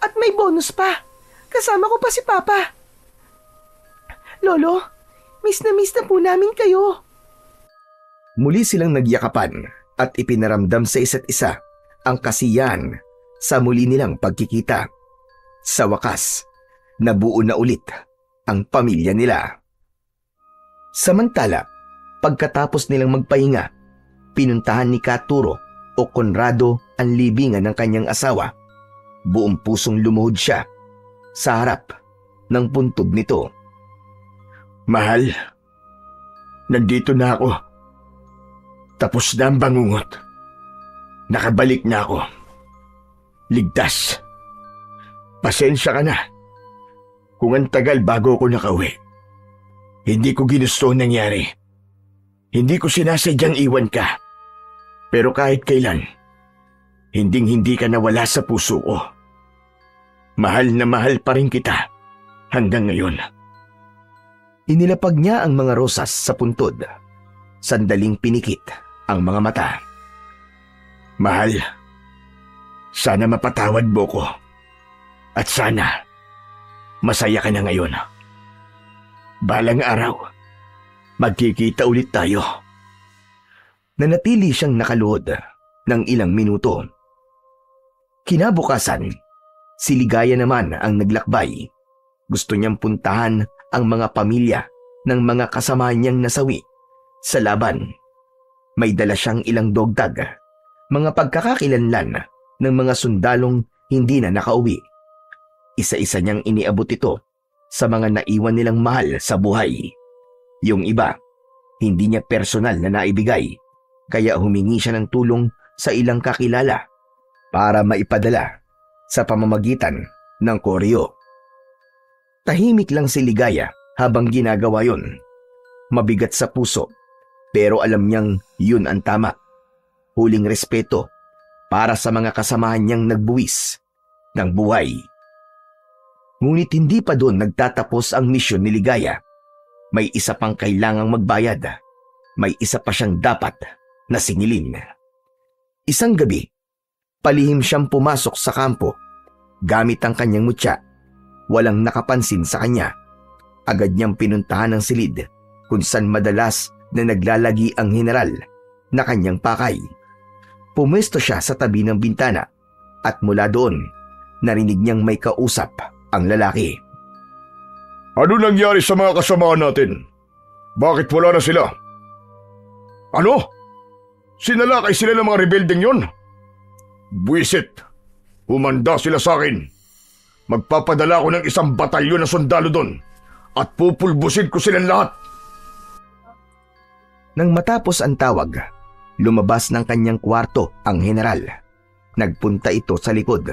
At may bonus pa. Kasama ko pa si Papa. Lolo, miss na po namin kayo. Muli silang nagyakapan at ipinaramdam sa isa't isa ang kasiyahan sa muli nilang pagkikita. Sa wakas, nabuo na ulit ang pamilya nila. Samantala, pagkatapos nilang magpahinga, pinuntahan ni Katuro o Conrado ang libingan ng kanyang asawa. Buong pusong lumuhod siya sa harap ng puntod nito. Mahal, nandito na ako. Tapos na ang bangungot. Nakabalik na ako. Ligtas. Pasensya ka na. Kung ang tagal bago ako nakauwi. Hindi ko ginusto ang nangyari. Hindi ko sinasadyang iwan ka. Pero kahit kailan, hinding-hindi ka nawala sa puso ko. Mahal na mahal pa rin kita hanggang ngayon. Inilapag niya ang mga rosas sa puntod. Sandaling pinikit ang mga mata. Mahal, sana mapatawad mo ko. At sana, masaya ka na ngayon. Balang araw, magkikita ulit tayo. Nanatili siyang nakaluhod ng ilang minuto. Kinabukasan, si Ligaya naman ang naglakbay. Gusto niyang puntahan ang mga pamilya ng mga kasama niyang nasawi sa laban. May dala siyang ilang dogtag, mga pagkakakilanlan ng mga sundalong hindi na nakauwi. Isa-isa niyang iniabot ito sa mga naiwan nilang mahal sa buhay. Yung iba, hindi niya personal na naibigay, kaya humingi siya ng tulong sa ilang kakilala para maipadala sa pamamagitan ng koryo. Tahimik lang si Ligaya habang ginagawa yon. Mabigat sa puso, pero alam niyang yun ang tama. Huling respeto para sa mga kasamahan niyang nagbuwis ng buhay. Ngunit hindi pa doon nagtatapos ang misyon ni Ligaya. May isa pang kailangang magbayad. May isa pa siyang dapat na singilin. Isang gabi, palihim siyang pumasok sa kampo gamit ang kanyang mutya. Walang nakapansin sa kanya. Agad niyang pinuntahan ang silid kung saan madalas na naglalagi ang general na kanyang pakay. Pumwesto siya sa tabi ng bintana at mula doon, narinig niyang may kausap ang lalaki. Ano nangyari sa mga kasamaan natin? Bakit wala na sila? Ano? Sinalakay sila ng mga rebeldeng yon? Buwisit! Humanda sila sa akin. Magpapadala ko ng isang batalyon na sundalo doon at pupulbusin ko silang lahat. Nang matapos ang tawag, lumabas ng kanyang kwarto ang general. Nagpunta ito sa likod.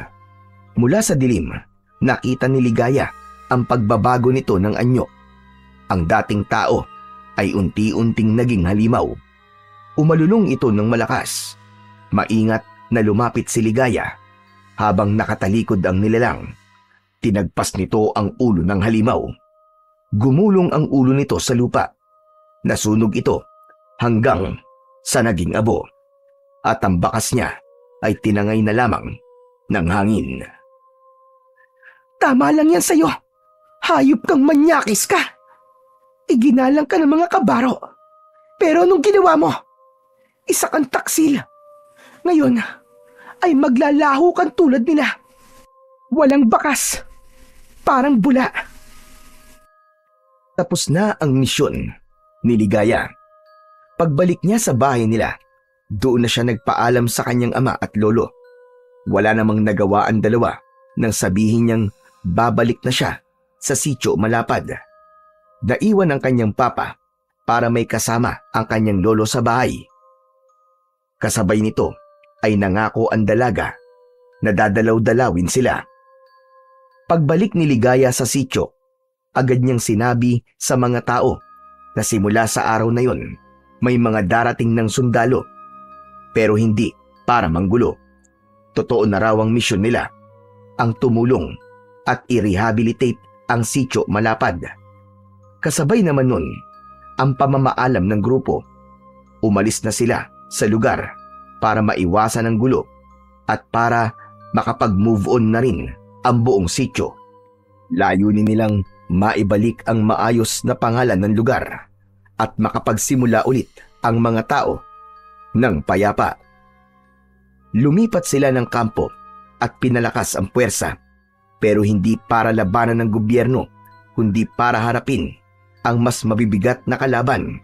Mula sa dilim, nakita ni Ligaya ang pagbabago nito ng anyo. Ang dating tao ay unti-unting naging halimaw. Umalulong ito ng malakas. Maingat na lumapit si Ligaya. Habang nakatalikod ang nilalang, tinagpas nito ang ulo ng halimaw. Gumulong ang ulo nito sa lupa. Nasunog ito hanggang sa naging abo. At ang bakas niya ay tinangay na lamang ng hangin. Tama lang yan sa'yo. Hayop kang manyakis ka. Iginalang ka ng mga kabaro. Pero anong ginawa mo? Isa kang taksil. Ngayon, ay maglalaho kang tulad nila. Walang bakas. Parang bula. Tapos na ang misyon ni Ligaya. Pagbalik niya sa bahay nila, doon na siya nagpaalam sa kanyang ama at lolo. Wala namang nagawa ang dalawa nang sabihin niyang babalik na siya sa Sitio Malapad. Naiwan ang kanyang papa para may kasama ang kanyang lolo sa bahay. Kasabay nito ay nangako ang dalaga na dadalaw-dalawin sila. Pagbalik ni Ligaya sa sitio, agad niyang sinabi sa mga tao na simula sa araw na yon, may mga darating ng sundalo, pero hindi para manggulo. Totoo na raw ang misyon nila, ang tumulong at i-rehabilitate ang Sitio Malapad. Kasabay naman nun, ang pamamaalam ng grupo. Umalis na sila sa lugar para maiwasan ang gulo at para makapag-move on na rin ang buong sitio. Layunin nilang maibalik ang maayos na pangalan ng lugar at makapagsimula ulit ang mga tao ng payapa. Lumipat sila ng kampo at pinalakas ang puwersa, pero hindi para labanan ng gobyerno, kundi para harapin ang mas mabibigat na kalaban,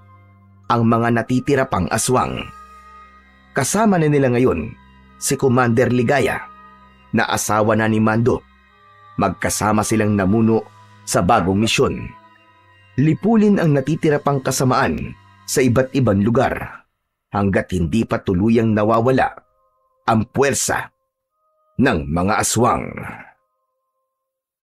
ang mga natitira pang aswang. Kasama na nila ngayon si Commander Ligaya, na asawa na ni Mando. Magkasama silang namuno sa bagong misyon. Lipulin ang natitira pang kasamaan sa iba't ibang lugar hanggat hindi pa tuluyang nawawala ang puwersa ng mga aswang.